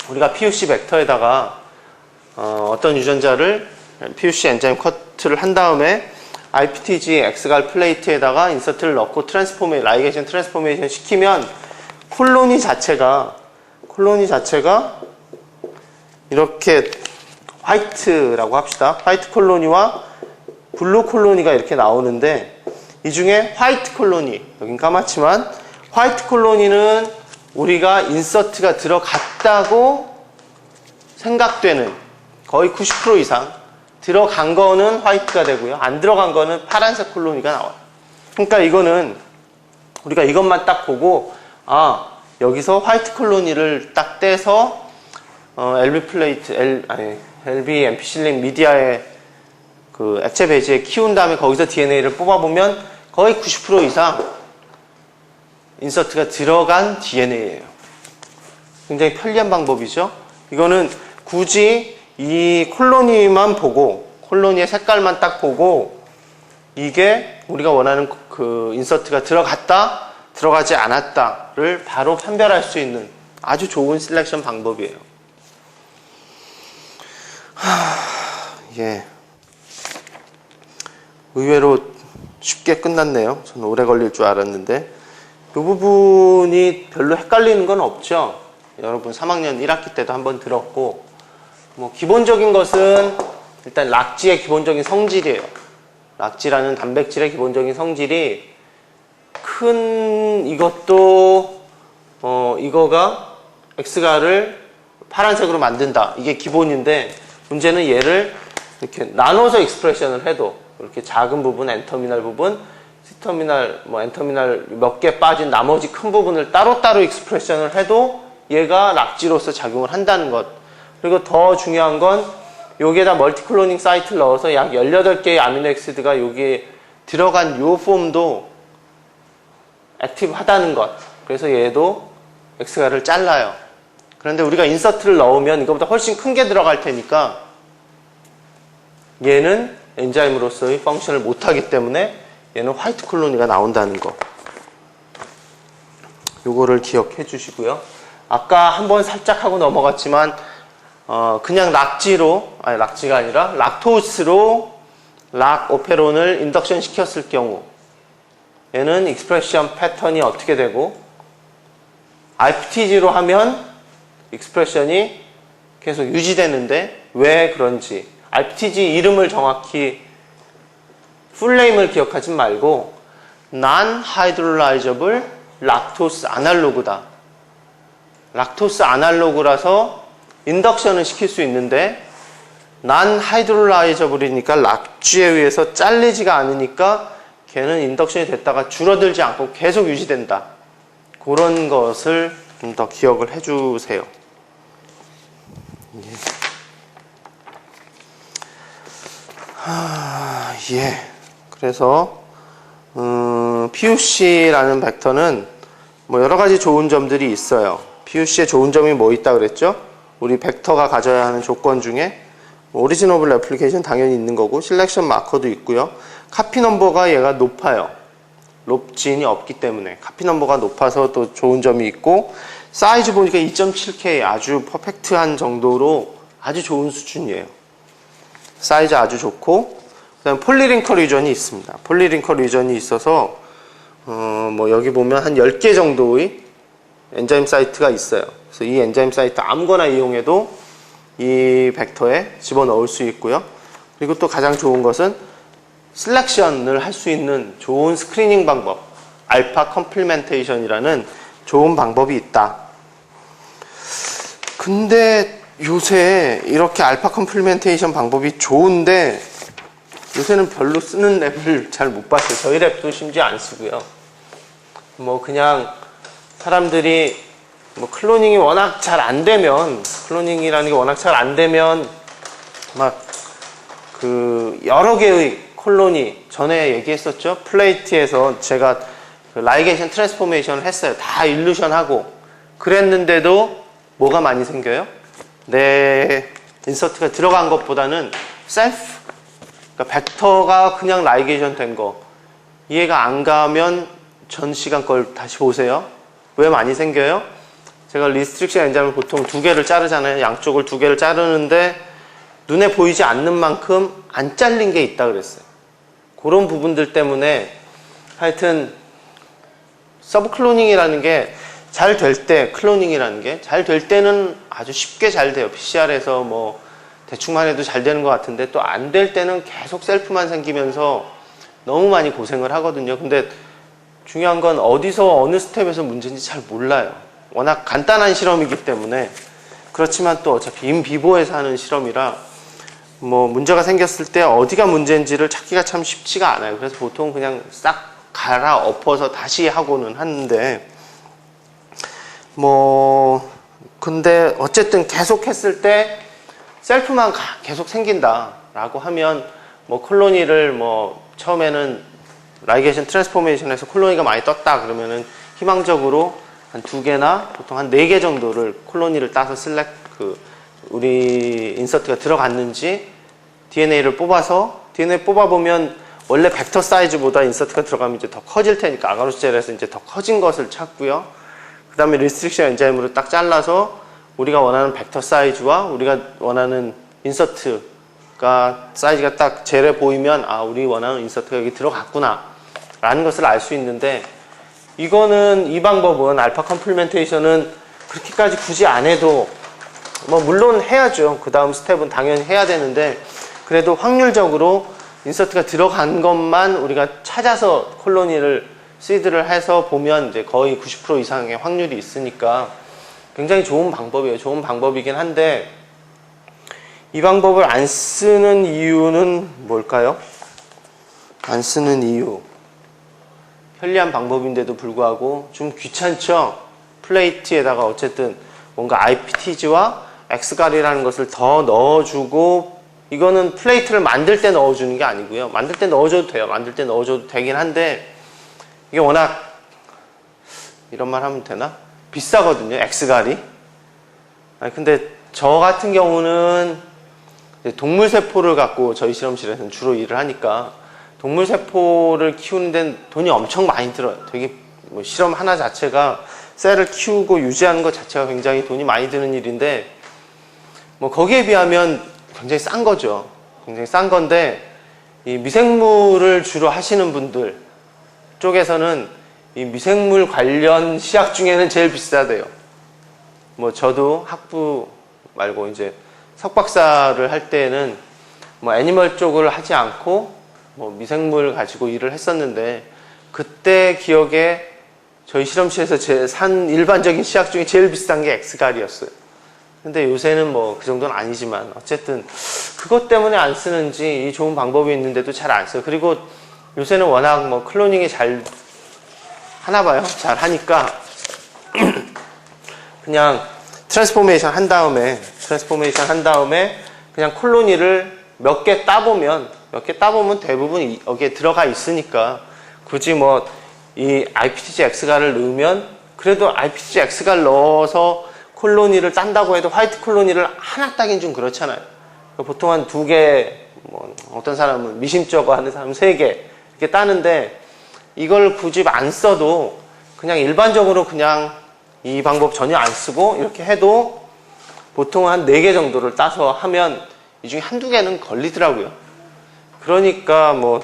우리가 PUC 벡터에다가 어떤 유전자를 PUC 엔자임 커트를 한 다음에 IPTG 엑스갈 플레이트에다가 인서트를 넣고 라이게이션 트랜스포메이션 시키면 콜로니 자체가 이렇게 화이트라고 합시다. 화이트 콜로니와 블루 콜로니가 이렇게 나오는데 이 중에 화이트 콜로니, 여긴 까맣지만 화이트 콜로니는 우리가 인서트가 들어갔다고 생각되는 거의 90% 이상 들어간 거는 화이트가 되고요. 안 들어간 거는 파란색 콜로니가 나와요. 그러니까 이거는 우리가 이것만 딱 보고 여기서 화이트 콜로니를 딱 떼서 LB 앰피실린 미디아의 그 액체 배지에 키운 다음에 거기서 DNA를 뽑아보면 거의 90% 이상 인서트가 들어간 DNA예요. 굉장히 편리한 방법이죠. 이거는 굳이 이 콜로니만 보고 콜로니의 색깔만 딱 보고 이게 우리가 원하는 그 인서트가 들어갔다 들어가지 않았다를 바로 판별할 수 있는 아주 좋은 셀렉션 방법이에요. 예. 의외로 쉽게 끝났네요. 저는 오래 걸릴 줄 알았는데 이 부분이 별로 헷갈리는 건 없죠. 여러분 3학년 1학기 때도 한번 들었고 뭐 기본적인 것은 일단 락지의 기본적인 성질이에요. 락지라는 단백질의 기본적인 성질이 큰 이것도 이거가 엑스가를 파란색으로 만든다. 이게 기본인데 문제는 얘를 이렇게 나눠서 익스프레션을 해도 이렇게 작은 부분, N터미널 부분, C터미널, 뭐 N터미널 몇 개 빠진 나머지 큰 부분을 따로따로 익스프레션을 해도 얘가 락지로서 작용을 한다는 것. 그리고 더 중요한 건 여기에다 멀티클로닝 사이트를 넣어서 약 18개의 아미노액시드가 여기에 들어간 요 폼도 액티브하다는 것. 그래서 얘도 X가를 잘라요. 그런데 우리가 인서트를 넣으면 이거보다 훨씬 큰 게 들어갈 테니까 얘는 엔자임으로서의 펑션을 못하기 때문에 얘는 화이트 콜로니가 나온다는 거. 요거를 기억해 주시고요. 아까 한번 살짝 하고 넘어갔지만 그냥 락지가 아니라 락토스로 락오페론을 인덕션 시켰을 경우 얘는 익스프레션 패턴이 어떻게 되고 RPTG로 하면 익스프레션이 계속 유지되는데 왜 그런지 RPTG 이름을 정확히 풀네임을 기억하지 말고 Non-Hydrolyzable Lactose Analog다. 락토스 아날로그라서 인덕션을 시킬 수 있는데 Non-Hydrolyzable이니까 락쥐에 의해서 잘리지가 않으니까 걔는 인덕션이 됐다가 줄어들지 않고 계속 유지된다. 그런 것을 좀 더 기억을 해주세요. 예. 그래서 PUC라는 벡터는 뭐 여러 가지 좋은 점들이 있어요. PUC의 좋은 점이 뭐 있다 그랬죠? 우리 벡터가 가져야 하는 조건 중에 오리지너블 애플리케이션 당연히 있는 거고 실렉션 마커도 있고요. 카피 넘버가 얘가 높아요. 롭진이 없기 때문에 카피 넘버가 높아서 또 좋은 점이 있고 사이즈 보니까 2.7K 아주 퍼펙트한 정도로 아주 좋은 수준이에요. 사이즈 아주 좋고 그다음 폴리링컬 리전이 있습니다. 폴리링컬 리전이 있어서 뭐 여기 보면 한 10개 정도의 엔자임 사이트가 있어요. 그래서 이 엔자임 사이트 아무거나 이용해도 이 벡터에 집어넣을 수 있고요. 그리고 또 가장 좋은 것은 셀렉션을 할 수 있는 좋은 스크리닝 방법, 알파 컴플리멘테이션이라는 좋은 방법이 있다. 근데 요새 이렇게 알파 컴플리멘테이션 방법이 좋은데 요새는 별로 쓰는 랩을 잘 못 봤어요. 저희 랩도 심지어 안 쓰고요. 뭐 그냥 사람들이 뭐 클로닝이 워낙 잘 안 되면 클로닝이라는 게 워낙 잘 안 되면 막 그 여러 개의 콜로니 전에 얘기했었죠. 플레이트에서 제가 그 라이게이션 트랜스포메이션을 했어요. 다 일루션하고 그랬는데도 뭐가 많이 생겨요? 내 인서트가 들어간 것보다는 셀프, 그러니까 벡터가 그냥 라이게이션 된 거 이해가 안 가면 전 시간 걸 다시 보세요. 왜 많이 생겨요? 제가 리스트릭션 엔자임을 보통 2개를 자르잖아요. 양쪽을 2개를 자르는데 눈에 보이지 않는 만큼 안 잘린 게 있다 그랬어요. 그런 부분들 때문에 하여튼 서브 클로닝이라는 게 잘 될 때, 클로닝이라는 게 잘 될 때는 아주 쉽게 잘 돼요. PCR에서 뭐 대충만 해도 잘 되는 것 같은데 또 안 될 때는 계속 셀프만 생기면서 너무 많이 고생을 하거든요. 근데 중요한 건 어디서 어느 스텝에서 문제인지 잘 몰라요. 워낙 간단한 실험이기 때문에. 그렇지만 또 어차피 인비보에서 하는 실험이라 뭐 문제가 생겼을 때 어디가 문제인지를 찾기가 참 쉽지가 않아요. 그래서 보통 그냥 싹 갈아 엎어서 다시 하고는 하는데 뭐 근데 어쨌든 계속 했을 때 셀프만 계속 생긴다라고 하면 뭐 콜로니를 뭐 처음에는 라이게이션 트랜스포메이션에서 콜로니가 많이 떴다 그러면은 희망적으로 한 2개나 보통 한 4개 정도를 콜로니를 따서 우리 인서트가 들어갔는지 DNA를 뽑아서 DNA 뽑아보면 원래 벡터 사이즈보다 인서트가 들어가면 이제 더 커질 테니까 아가로스 젤에서 이제 더 커진 것을 찾고요. 그 다음에 리스트릭션 엔자임으로 딱 잘라서 우리가 원하는 벡터 사이즈와 우리가 원하는 인서트가 사이즈가 딱 젤에 보이면 아 우리 원하는 인서트가 여기 들어갔구나 라는 것을 알 수 있는데 이거는 이 방법은 알파 컴플리멘테이션은 그렇게까지 굳이 안 해도 뭐 물론 해야죠. 그 다음 스텝은 당연히 해야 되는데 그래도 확률적으로 인서트가 들어간 것만 우리가 찾아서 콜로니를 시드를 해서 보면 이제 거의 90% 이상의 확률이 있으니까 굉장히 좋은 방법이에요. 좋은 방법이긴 한데 이 방법을 안 쓰는 이유는 뭘까요? 안 쓰는 이유. 편리한 방법인데도 불구하고 좀 귀찮죠? 플레이트에다가 어쨌든 뭔가 IPTG와 X갈이라는 것을 더 넣어주고, 이거는 플레이트를 만들 때 넣어주는 게 아니고요. 만들 때 넣어줘도 돼요. 만들 때 넣어줘도 되긴 한데 이게 워낙, 이런 말 하면 되나? 비싸거든요. X갈이. 근데 저 같은 경우는 동물세포를 갖고 저희 실험실에서는 주로 일을 하니까 동물세포를 키우는 데는 돈이 엄청 많이 들어요. 되게 뭐 실험 하나 자체가 셀을 키우고 유지하는 것 자체가 굉장히 돈이 많이 드는 일인데, 뭐 거기에 비하면 굉장히 싼 거죠. 굉장히 싼 건데, 이 미생물을 주로 하시는 분들 쪽에서는 이 미생물 관련 시약 중에는 제일 비싸대요. 뭐 저도 학부 말고 이제 석박사를 할 때는 뭐 애니멀 쪽을 하지 않고 뭐 미생물 가지고 일을 했었는데, 그때 기억에 저희 실험실에서 산 일반적인 시약 중에 제일 비싼 게 엑스갈이었어요. 근데 요새는 뭐 그 정도는 아니지만 어쨌든 그것 때문에 안 쓰는지, 이 좋은 방법이 있는데도 잘 안 써요. 그리고 요새는 워낙 뭐 클로닝이 잘 하나 봐요. 잘 하니까 그냥 트랜스포메이션 한 다음에 그냥 콜로니를 몇 개 따보면 대부분 여기에 들어가 있으니까, 굳이 뭐 이 IPTG X갈을 넣으면, 그래도 IPTG X갈 넣어서 콜로니를 딴다고 해도 화이트 콜로니를 하나 따긴 좀 그렇잖아요. 보통 한 2개, 뭐 어떤 사람은 미심쩍어 하는 사람은 3개 이렇게 따는데, 이걸 굳이 안 써도 그냥 일반적으로 그냥 이 방법 전혀 안 쓰고 이렇게 해도 보통 한 4개 정도를 따서 하면 이 중에 한두 개는 걸리더라고요. 그러니까 뭐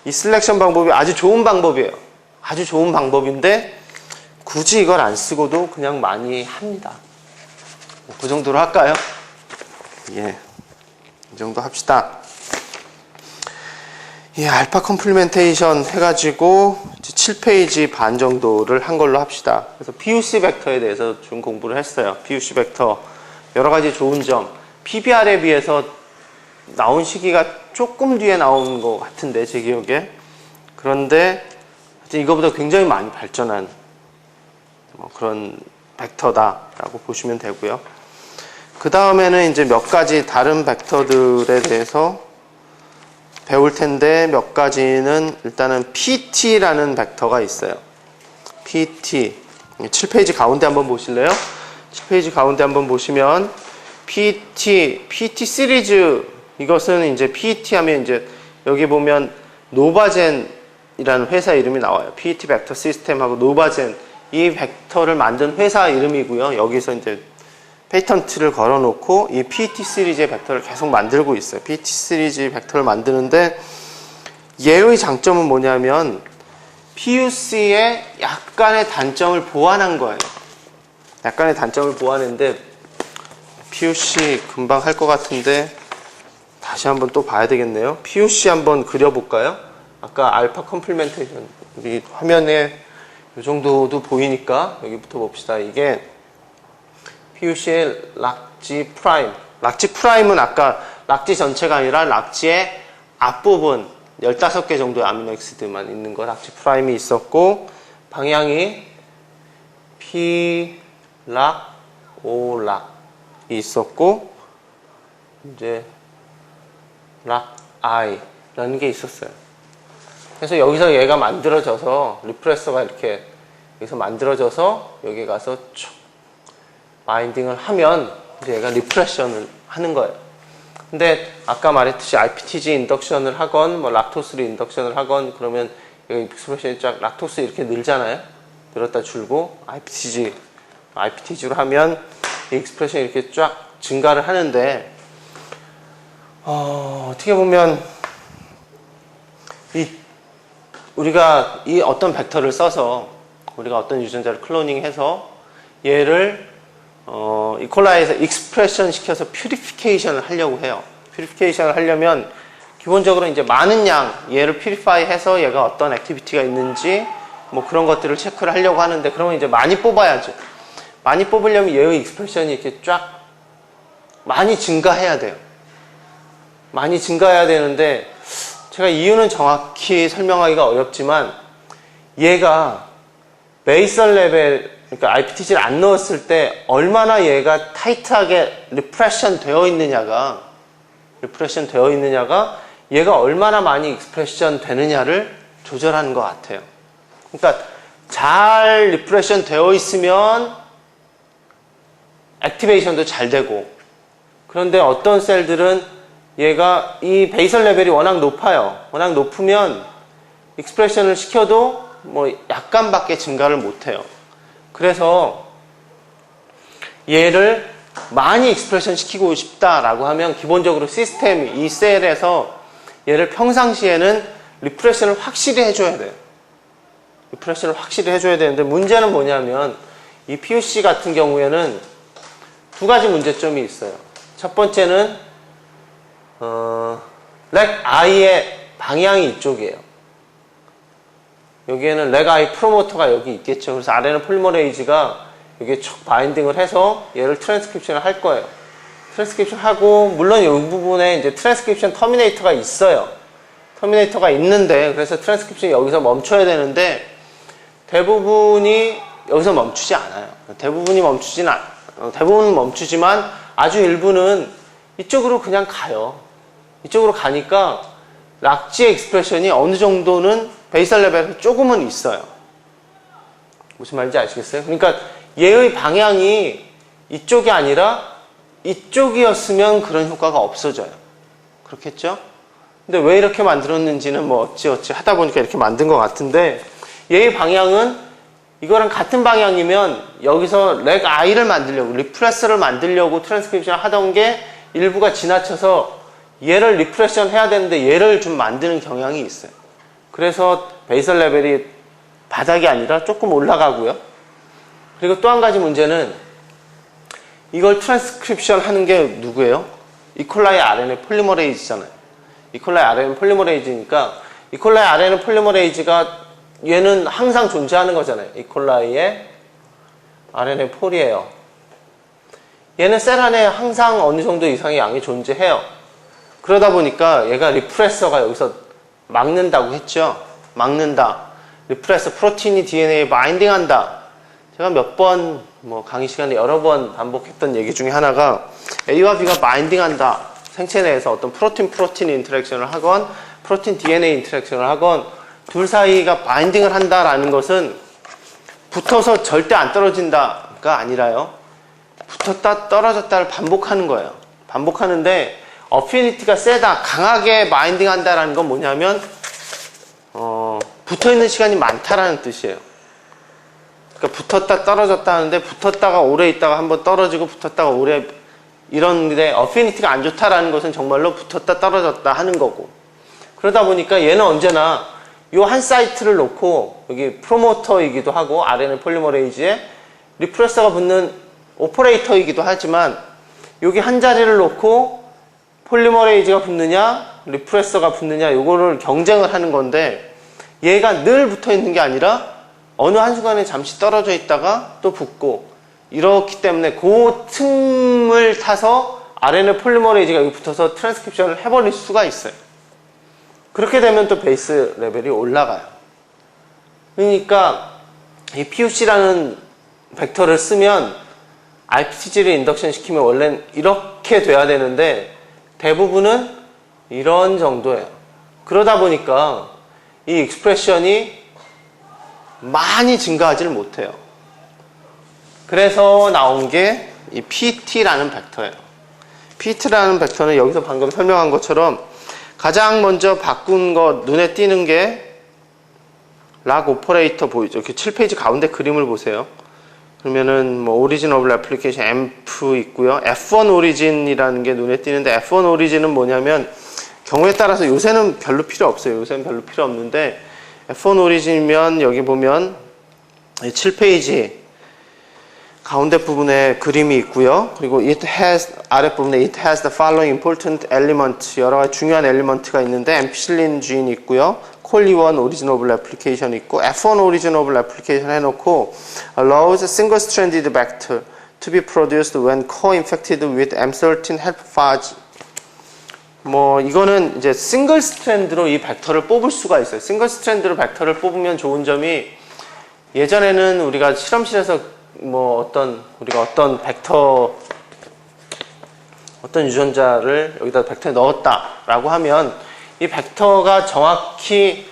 이 셀렉션 방법이 아주 좋은 방법이에요. 아주 좋은 방법인데 굳이 이걸 안 쓰고도 그냥 많이 합니다. 그 정도로 할까요? 예, 이 정도 합시다. 예, 알파 컴플리멘테이션 해가지고 7페이지 반 정도를 한 걸로 합시다. 그래서 PUC 벡터에 대해서 좀 공부를 했어요. PUC 벡터 여러 가지 좋은 점, PBR에 비해서 나온 시기가 조금 뒤에 나온 것 같은데 제 기억에. 그런데 이거보다 굉장히 많이 발전한 그런 벡터다라고 보시면 되고요. 그 다음에는 이제 몇 가지 다른 벡터들에 대해서 배울 텐데, 몇 가지는 일단은 PT라는 벡터가 있어요. PT. 7페이지 가운데 한번 보실래요? 7페이지 가운데 한번 보시면 PT 시리즈, 이것은 이제 PT 하면 이제 여기 보면 노바젠이라는 회사 이름이 나와요. PT 벡터 시스템하고 노바젠, 이 벡터를 만든 회사 이름이고요. 여기서 이제 페이턴트를 걸어놓고 이 PT 시리즈의 벡터를 계속 만들고 있어요. PT 시리즈 벡터를 만드는데, 얘의 장점은 뭐냐면 PUC의 약간의 단점을 보완한 거예요. 약간의 단점을 보완했는데, PUC 금방 할 것 같은데 다시 한번 또 봐야 되겠네요. PUC 한번 그려볼까요? 아까 알파 컴플리멘테이션, 우리 화면에 이 정도도 보이니까 여기부터 봅시다. 이게 PUC의 락지 프라임. 락지 프라임은 아까 락지 전체가 아니라 락지의 앞부분 15개 정도의 아미노액시드만 있는 거, 락지 프라임이 있었고, 방향이 P, 락, O, 락이 있었고, 이제 락, I라는 게 있었어요. 그래서 여기서 얘가 만들어져서, 리프레서가 이렇게 여기서 만들어져서 여기 가서 쭉 바인딩을 하면 이제 얘가 리프레션을 하는 거예요. 근데 아까 말했듯이 IPTG 인덕션을 하건 뭐 락토스를 인덕션을 하건 그러면 여기 익스프레션이 쫙 락토스 이렇게 늘잖아요. 늘었다 줄고 IPTG로 하면 이 익스프레션이 이렇게 쫙 증가를 하는데, 어떻게 보면 우리가 이 어떤 벡터를 써서 우리가 어떤 유전자를 클로닝해서 얘를 이콜라이에서 익스프레션 시켜서 퓨리피케이션을 하려고 해요. 퓨리피케이션을 하려면 기본적으로 이제 많은 양 얘를 퓨리파이 해서 얘가 어떤 액티비티가 있는지 뭐 그런 것들을 체크를 하려고 하는데, 그러면 이제 많이 뽑아야죠. 많이 뽑으려면 얘의 익스프레션이 이렇게 쫙 많이 증가해야 돼요. 많이 증가해야 되는데 제가 이유는 정확히 설명하기가 어렵지만 얘가 베이설 레벨, 그러니까 IPTG를 안 넣었을 때 얼마나 얘가 타이트하게 리프레션 되어 있느냐가 얘가 얼마나 많이 익스프레션 되느냐를 조절하는 것 같아요. 그러니까 잘 리프레션 되어 있으면 액티베이션도 잘 되고, 그런데 어떤 셀들은 얘가 이 베이설 레벨이 워낙 높아요. 워낙 높으면 익스프레션을 시켜도 뭐 약간밖에 증가를 못해요. 그래서 얘를 많이 익스프레션 시키고 싶다라고 하면 기본적으로 시스템 이 셀에서 얘를 평상시에는 리프레션을 확실히 해줘야 돼요. 리프레션을 확실히 해줘야 되는데 문제는 뭐냐면 이 PUC 같은 경우에는 두 가지 문제점이 있어요. 첫 번째는 렉 I의 방향이 이쪽이에요. 여기에는 렉 I 프로모터가 여기 있겠죠. 그래서 아래는 폴리머레이즈가 여기에 촉 바인딩을 해서 얘를 트랜스크립션을 할 거예요. 트랜스크립션 하고, 물론 이 부분에 이제 트랜스크립션 터미네이터가 있어요. 터미네이터가 있는데, 그래서 트랜스크립션이 여기서 멈춰야 되는데, 대부분이 여기서 멈추지 않아요. 대부분은 멈추지만 아주 일부는 이쪽으로 그냥 가요. 이쪽으로 가니까 락지의 익스프레션이 어느 정도는 베이설 레벨에서 조금은 있어요. 무슨 말인지 아시겠어요? 그러니까 얘의 방향이 이쪽이 아니라 이쪽이었으면 그런 효과가 없어져요. 그렇겠죠? 근데 왜 이렇게 만들었는지는 뭐 어찌어찌 하다 보니까 이렇게 만든 것 같은데, 얘의 방향은 이거랑 같은 방향이면 여기서 렉 I를 만들려고, 리프레서를 만들려고 트랜스크립션 하던 게 일부가 지나쳐서 얘를 리프레션 해야 되는데 얘를 좀 만드는 경향이 있어요. 그래서 베이설 레벨이 바닥이 아니라 조금 올라가고요. 그리고 또 한 가지 문제는 이걸 트랜스크립션 하는 게 누구예요? 이콜라이 RNA 폴리머레이즈잖아요. 이콜라이 RNA 폴리머레이즈니까 이콜라이 RNA 폴리머레이즈가 얘는 항상 존재하는 거잖아요. 이콜라이의 RNA 폴이에요. 얘는 셀 안에 항상 어느 정도 이상의 양이 존재해요. 그러다 보니까 얘가 리프레서가 여기서 막는다고 했죠. 막는다. 리프레서, 프로틴이 DNA에 바인딩한다. 제가 몇 번 강의 시간에 여러 번 반복했던 얘기 중에 하나가 A와 B가 바인딩한다. 생체 내에서 어떤 프로틴 인터랙션을 하건 프로틴 DNA 인터랙션을 하건 둘 사이가 바인딩을 한다라는 것은 붙어서 절대 안 떨어진다가 아니라요. 붙었다 떨어졌다를 반복하는 거예요. 반복하는데 어피니티가 세다, 강하게 바인딩 한다라는 건 뭐냐면 붙어있는 시간이 많다라는 뜻이에요. 그러니까 붙었다 떨어졌다 하는데 붙었다가 오래 있다가 한번 떨어지고 붙었다가 오래 이런데 어피니티가 안 좋다라는 것은 정말로 붙었다 떨어졌다 하는 거고, 그러다 보니까 얘는 언제나 이 한 사이트를 놓고 여기 프로모터이기도 하고 RNA 폴리머레이즈에 리프레서가 붙는 오퍼레이터이기도 하지만 여기 한 자리를 놓고 폴리머레이즈가 붙느냐 리프레서가 붙느냐 요거를 경쟁을 하는 건데, 얘가 늘 붙어 있는 게 아니라 어느 한순간에 잠시 떨어져 있다가 또 붙고 이렇기 때문에 그 틈을 타서 RNA 폴리머레이즈가 여기 붙어서 트랜스크립션을 해버릴 수가 있어요. 그렇게 되면 또 베이스 레벨이 올라가요. 그러니까 이 PUC라는 벡터를 쓰면 IPTG를 인덕션 시키면 원래는 이렇게 돼야 되는데 대부분은 이런 정도예요. 그러다 보니까 이 익스프레션이 많이 증가하지를 못해요. 그래서 나온 게 이 PT라는 벡터예요. PT라는 벡터는 여기서 방금 설명한 것처럼 가장 먼저 바꾼 것, 눈에 띄는 게 락 오퍼레이터 보이죠? 이렇게 7페이지 가운데 그림을 보세요. 그러면은 뭐 오리진 오브 애플리케이션 앰프 있고요. F1 오리진이라는 게 눈에 띄는데, F1 오리진은 뭐냐면 경우에 따라서 요새는 별로 필요 없어요. 요새는 별로 필요 없는데 F1 오리진이면 여기 보면 7페이지 가운데 부분에 그림이 있고요. 그리고 아랫부분에 it has the following important element, 여러 가지 중요한 엘리먼트가 있는데 앰피실린 주인이 있고요. 콜리1 오리지너블 애플리케이션 있고 F1 오리지너블 애플리케이션 해놓고 allows single stranded vector to be produced when co-infected with M13 helper phage. 뭐 이거는 이제 싱글 스트랜드로 이 벡터를 뽑을 수가 있어요. 싱글 스트랜드로 벡터를 뽑으면 좋은 점이 예전에는 우리가 실험실에서 뭐 우리가 어떤 벡터 어떤 유전자를 여기다 벡터에 넣었다라고 하면 이 벡터가 정확히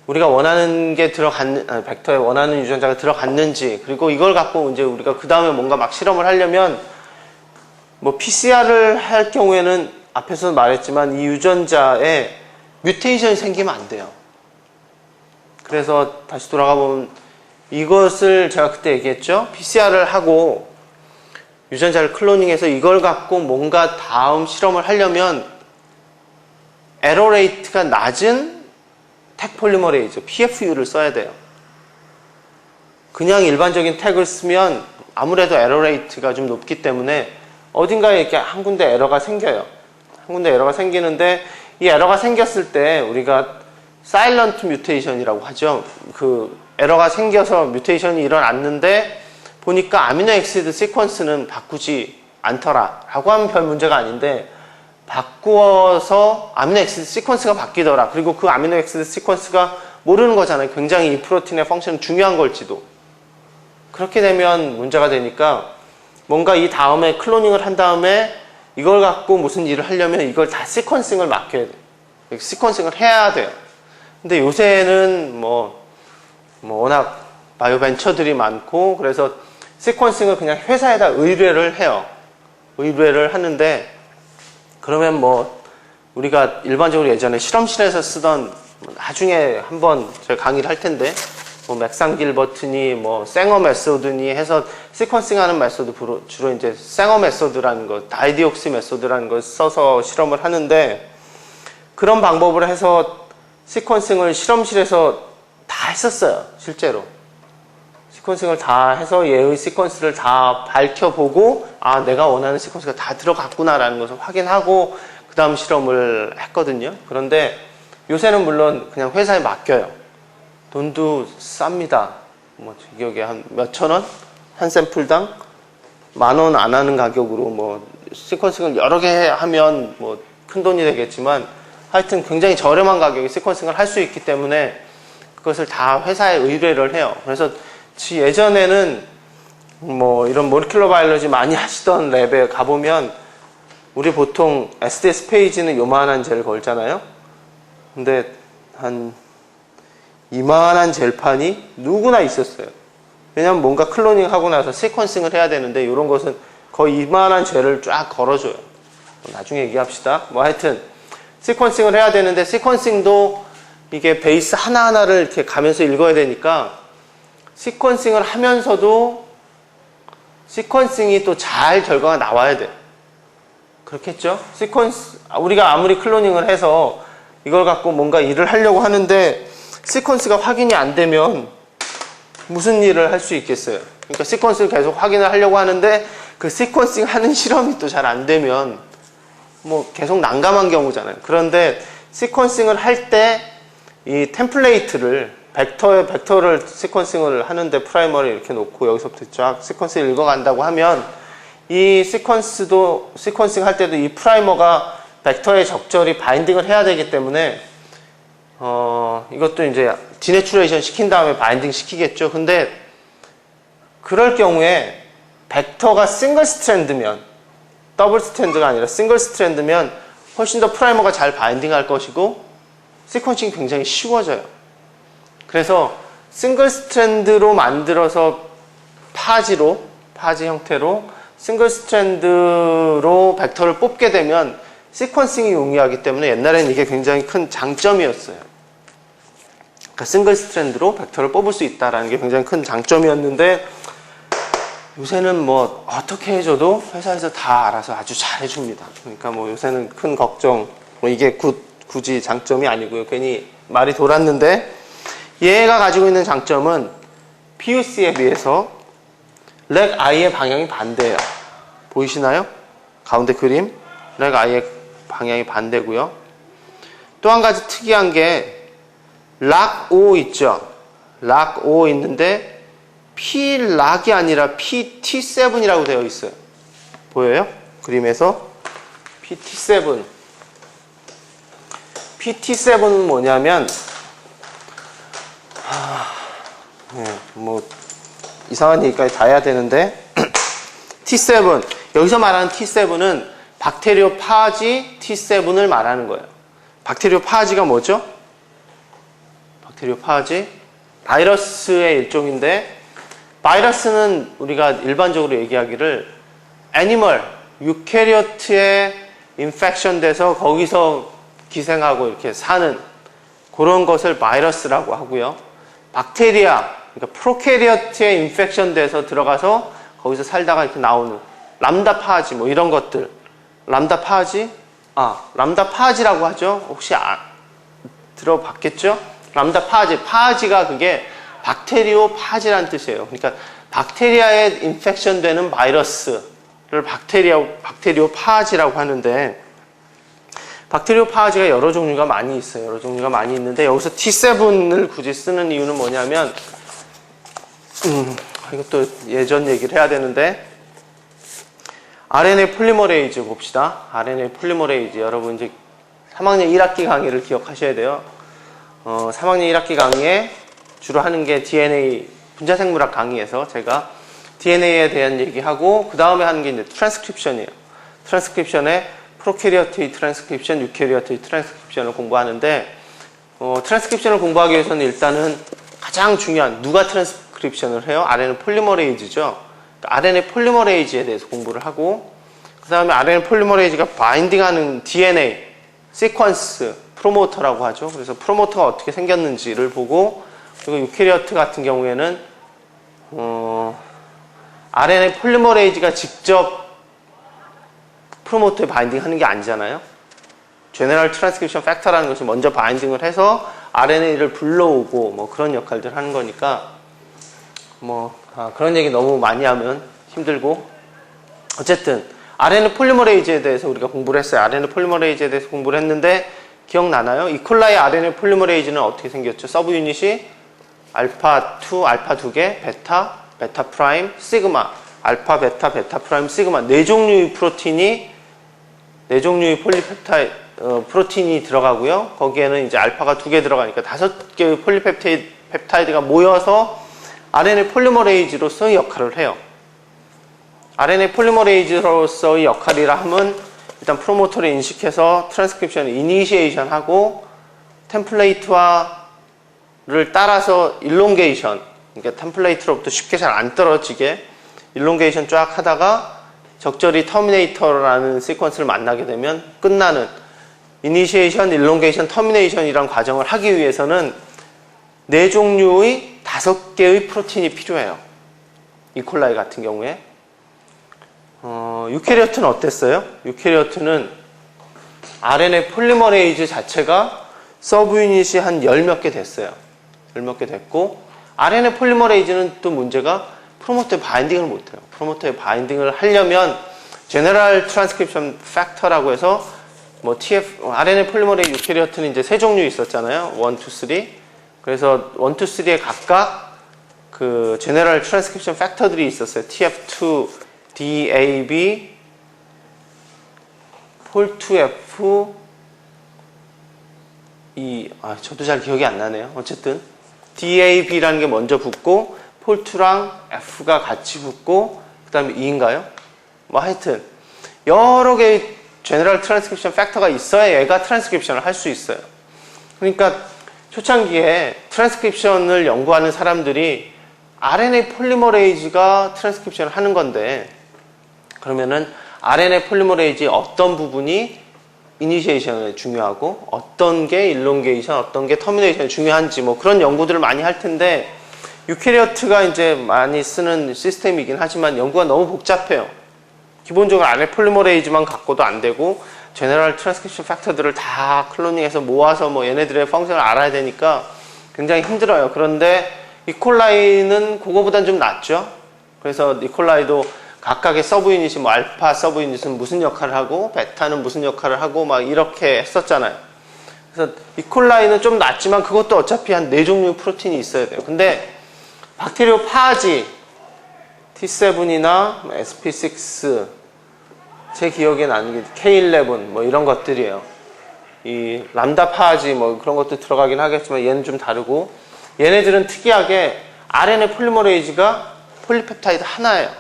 우리가 원하는 게 벡터에 원하는 유전자가 들어갔는지, 그리고 이걸 갖고 이제 우리가 그 다음에 뭔가 막 실험을 하려면 뭐 PCR을 할 경우에는 앞에서 말했지만 이 유전자에 뮤테이션이 생기면 안 돼요. 그래서 다시 돌아가 보면 이것을 제가 그때 얘기했죠. PCR을 하고 유전자를 클로닝해서 이걸 갖고 뭔가 다음 실험을 하려면 에러 레이트가 낮은 택 폴리머레이즈, PFU를 써야 돼요. 그냥 일반적인 택을 쓰면 아무래도 에러 레이트가 좀 높기 때문에 어딘가에 이렇게 한 군데 에러가 생겨요. 한 군데 에러가 생기는데 이 에러가 생겼을 때 우리가 사일런트 뮤테이션이라고 하죠. 그 에러가 생겨서 뮤테이션이 일어났는데 보니까 아미노 엑시드 시퀀스는 바꾸지 않더라 라고 하면 별 문제가 아닌데 바꾸어서 아미노 엑시드 시퀀스가 바뀌더라. 그리고 그 아미노 엑시드 시퀀스가 모르는 거잖아요. 굉장히 이 프로틴의 펑션은 중요한 걸지도. 그렇게 되면 문제가 되니까 뭔가 이 다음에 클로닝을 한 다음에 이걸 갖고 무슨 일을 하려면 이걸 다 시퀀싱을 맡겨야 돼요. 시퀀싱을 해야 돼요. 근데 요새는 뭐 워낙 바이오 벤처들이 많고 그래서 시퀀싱을 그냥 회사에다 의뢰를 해요. 의뢰를 하는데 그러면 뭐 우리가 일반적으로 예전에 실험실에서 쓰던 나중에 한번 제가 강의를 할 텐데 뭐 맥상 길버트니 뭐 생어 메소드니 해서 시퀀싱 하는 메소드 주로 이제 생어 메소드라는 거, 다이디옥시 메소드라는 걸 써서 실험을 하는데 그런 방법을 해서 시퀀싱을 실험실에서 다 했었어요. 실제로. 시퀀싱을 다 해서 얘의 시퀀스를 다 밝혀보고 아 내가 원하는 시퀀스가 다 들어갔구나라는 것을 확인하고 그 다음 실험을 했거든요. 그런데 요새는 물론 그냥 회사에 맡겨요. 돈도 쌉니다. 뭐 기억에 한 몇천 원? 한 샘플당? 10,000원 안 하는 가격으로 뭐 시퀀싱을 여러 개 하면 뭐 큰 돈이 되겠지만 하여튼 굉장히 저렴한 가격에 시퀀싱을 할 수 있기 때문에 그것을 다 회사에 의뢰를 해요. 그래서 예전에는 뭐 이런 모리큘러 바이올로지 많이 하시던 랩에 가보면 우리 보통 SDS 페이지는 요만한 젤 걸잖아요. 근데 한 이만한 젤판이 누구나 있었어요. 왜냐면 뭔가 클로닝 하고 나서 시퀀싱을 해야 되는데 이런 것은 거의 이만한 젤을 쫙 걸어줘요. 나중에 얘기합시다. 뭐 하여튼 시퀀싱을 해야 되는데 시퀀싱도 이게 베이스 하나하나를 이렇게 가면서 읽어야 되니까 시퀀싱을 하면서도 시퀀싱이 또 잘 결과가 나와야 돼요. 그렇겠죠? 우리가 아무리 클로닝을 해서 이걸 갖고 뭔가 일을 하려고 하는데 시퀀스가 확인이 안 되면 무슨 일을 할 수 있겠어요? 그러니까 시퀀스를 계속 확인을 하려고 하는데 그 시퀀싱 하는 실험이 또 잘 안 되면 뭐 계속 난감한 경우잖아요. 그런데 시퀀싱을 할 때 이 템플레이트를 벡터를 시퀀싱을 하는데 프라이머를 이렇게 놓고 여기서부터 쫙 시퀀스를 읽어간다고 하면 이 시퀀싱 할 때도 이 프라이머가 벡터에 적절히 바인딩을 해야 되기 때문에 이것도 이제 디내추레이션 시킨 다음에 바인딩 시키겠죠. 근데 그럴 경우에 벡터가 싱글 스트랜드면 더블 스트랜드가 아니라 싱글 스트랜드면 훨씬 더 프라이머가 잘 바인딩 할 것이고 시퀀싱이 굉장히 쉬워져요. 그래서 싱글 스트랜드로 만들어서 파지 형태로 싱글 스트랜드로 벡터를 뽑게 되면 시퀀싱이 용이하기 때문에 옛날에는 이게 굉장히 큰 장점이었어요. 그러니까 싱글 스트랜드로 벡터를 뽑을 수 있다는 게 굉장히 큰 장점이었는데 요새는 뭐 어떻게 해줘도 회사에서 다 알아서 아주 잘 해줍니다. 그러니까 뭐 요새는 큰 걱정, 뭐 이게 굳이 장점이 아니고요. 괜히 말이 돌았는데 얘가 가지고 있는 장점은 PUC에 비해서 렉 I의 방향이 반대예요. 보이시나요? 가운데 그림 렉 I의 방향이 반대고요. 또 한 가지 특이한 게 락O 있죠? 락O 있는데 P락이 아니라 PT7이라고 되어 있어요. 보여요? 그림에서 PT7. PT7은 뭐냐면 뭐 이상한 얘기까지 다 해야 되는데 T7, 여기서 말하는 T7은 박테리오 파지 T7을 말하는 거예요. 박테리오 파지가 뭐죠? 박테리오 파지 바이러스의 일종인데, 바이러스는 우리가 일반적으로 얘기하기를 애니멀, 유캐리오트에 인펙션 돼서 거기서 기생하고 이렇게 사는 그런 것을 바이러스라고 하고요. 박테리아, 그러니까 프로캐리오트에 인펙션 돼서 들어가서 거기서 살다가 이렇게 나오는 람다 파지 뭐 이런 것들. 람다 파지? 람다 파지라고 하죠. 혹시 들어봤겠죠? 람다 파지. 파지가 그게 박테리오 파지라는 뜻이에요. 그러니까 박테리아에 인펙션 되는 바이러스를 박테리오 파지라고 하는데, 박테리오 파지가 여러 종류가 많이 있어요. 여러 종류가 많이 있는데, 여기서 T7을 굳이 쓰는 이유는 뭐냐면, 이것도 예전 얘기를 해야 되는데, RNA 폴리머레이즈 봅시다. RNA 폴리머레이즈. 여러분 이제 3학년 1학기 강의를 기억하셔야 돼요. 3학년 1학기 강의에 주로 하는 게 DNA 분자생물학 강의에서 제가 DNA에 대한 얘기하고, 그 다음에 하는 게 이제 트랜스크립션이에요. 트랜스크립션에 프로캐리어트의 트랜스크립션, 유캐리어트의 트랜스크립션을 공부하는데, 트랜스크립션을 공부하기 위해서는 일단은 가장 중요한, 누가 트랜스크립션을 해요? RNA 폴리머레이즈죠. RNA 폴리머레이즈에 대해서 공부를 하고, 그 다음에 RNA 폴리머레이즈가 바인딩하는 DNA, 시퀀스, 프로모터라고 하죠. 그래서 프로모터가 어떻게 생겼는지를 보고, 그리고 유캐리어트 같은 경우에는 RNA 폴리머레이즈가 직접 프로모터에 바인딩하는 게 아니잖아요. 제너럴 트랜스크립션 팩터라는 것이 먼저 바인딩을 해서 RNA를 불러오고 뭐 그런 역할들을 하는 거니까 그런 얘기 너무 많이 하면 힘들고, 어쨌든 RNA 폴리머레이즈에 대해서 우리가 공부를 했어요. RNA 폴리머레이즈에 대해서 공부를 했는데 기억나나요? 이콜라이 RNA 폴리머레이즈는 어떻게 생겼죠? 서브 유닛이 알파 2개, 베타 프라임, 시그마, 알파, 베타, 베타 프라임, 시그마, 4종류의 프로틴이, 4종류의 폴리펩타이드 프로틴이 들어가고요. 거기에는 이제 알파가 2개 들어가니까 5개의 폴리펩타이드가 모여서 RNA 폴리머레이즈로서의 역할을 해요. RNA 폴리머레이즈로서의 역할이라 하면 일단 프로모터를 인식해서 트랜스크립션을 이니시에이션하고, 템플레이트를 따라서 일롱게이션, 그러니까 템플레이트로부터 쉽게 잘 안 떨어지게 일롱게이션 쫙 하다가 적절히 터미네이터라는 시퀀스를 만나게 되면 끝나는 이니시에이션, 일롱게이션, 터미네이션이란 과정을 하기 위해서는 4종류의 5개의 프로틴이 필요해요. 이콜라이 같은 경우에. 유캐리오트는 어땠어요? 유캐리오트는 RNA 폴리머레이즈 자체가 서브 유닛이 한 10몇 개 됐어요. 10몇 개 됐고, RNA 폴리머레이즈는 또 문제가 프로모터에 바인딩을 못해요. 프로모터에 바인딩을 하려면 제너럴 트랜스크립션 팩터라고 해서 RNA 폴리머레이즈 유캐리오트는 이제 3종류 있었잖아요. 1, 2, 3. 그래서 1, 2, 3에 각각 그 제너럴 트랜스크립션 팩터들이 있었어요. TF2, DAB, 폴2F, 저도 잘 기억이 안 나네요. 어쨌든 DAB라는 게 먼저 붙고, 폴2랑 F가 같이 붙고, 그 다음에 E인가요? 하여튼 여러 개의 제너럴 트랜스크립션 팩터가 있어야 얘가 트랜스크립션을 할 수 있어요. 그러니까 초창기에 트랜스크립션을 연구하는 사람들이 RNA 폴리머레이즈가 트랜스크립션을 하는 건데, 그러면은 RNA 폴리머레이즈의 어떤 부분이 이니시에이션에 중요하고 어떤 게 일롱게이션, 어떤 게 터미네이션에 중요한지 그런 연구들을 많이 할 텐데, 유캐리오트가 이제 많이 쓰는 시스템이긴 하지만 연구가 너무 복잡해요. 기본적으로 RNA 폴리머레이즈만 갖고도 안 되고, 제너럴 트랜스크립션 팩터들을 다 클로닝해서 모아서 얘네들의 펑션을 알아야 되니까 굉장히 힘들어요. 그런데 이콜라이는 그거보단 좀 낫죠. 그래서 이콜라이도 각각의 서브 유닛이 알파 서브 유닛은 무슨 역할을 하고, 베타는 무슨 역할을 하고 이렇게 했었잖아요. 그래서 이콜라이는 좀 낫지만 그것도 어차피 한 4종류의 프로틴이 있어야 돼요. 근데 박테리오 파지, T7이나 SP6, 제 기억에 나는 게 K11 뭐 이런 것들이에요. 이 람다 파지 뭐 그런 것도 들어가긴 하겠지만 얘는 좀 다르고, 얘네들은 특이하게 RNA 폴리머레이즈가 폴리펩타이드 하나예요.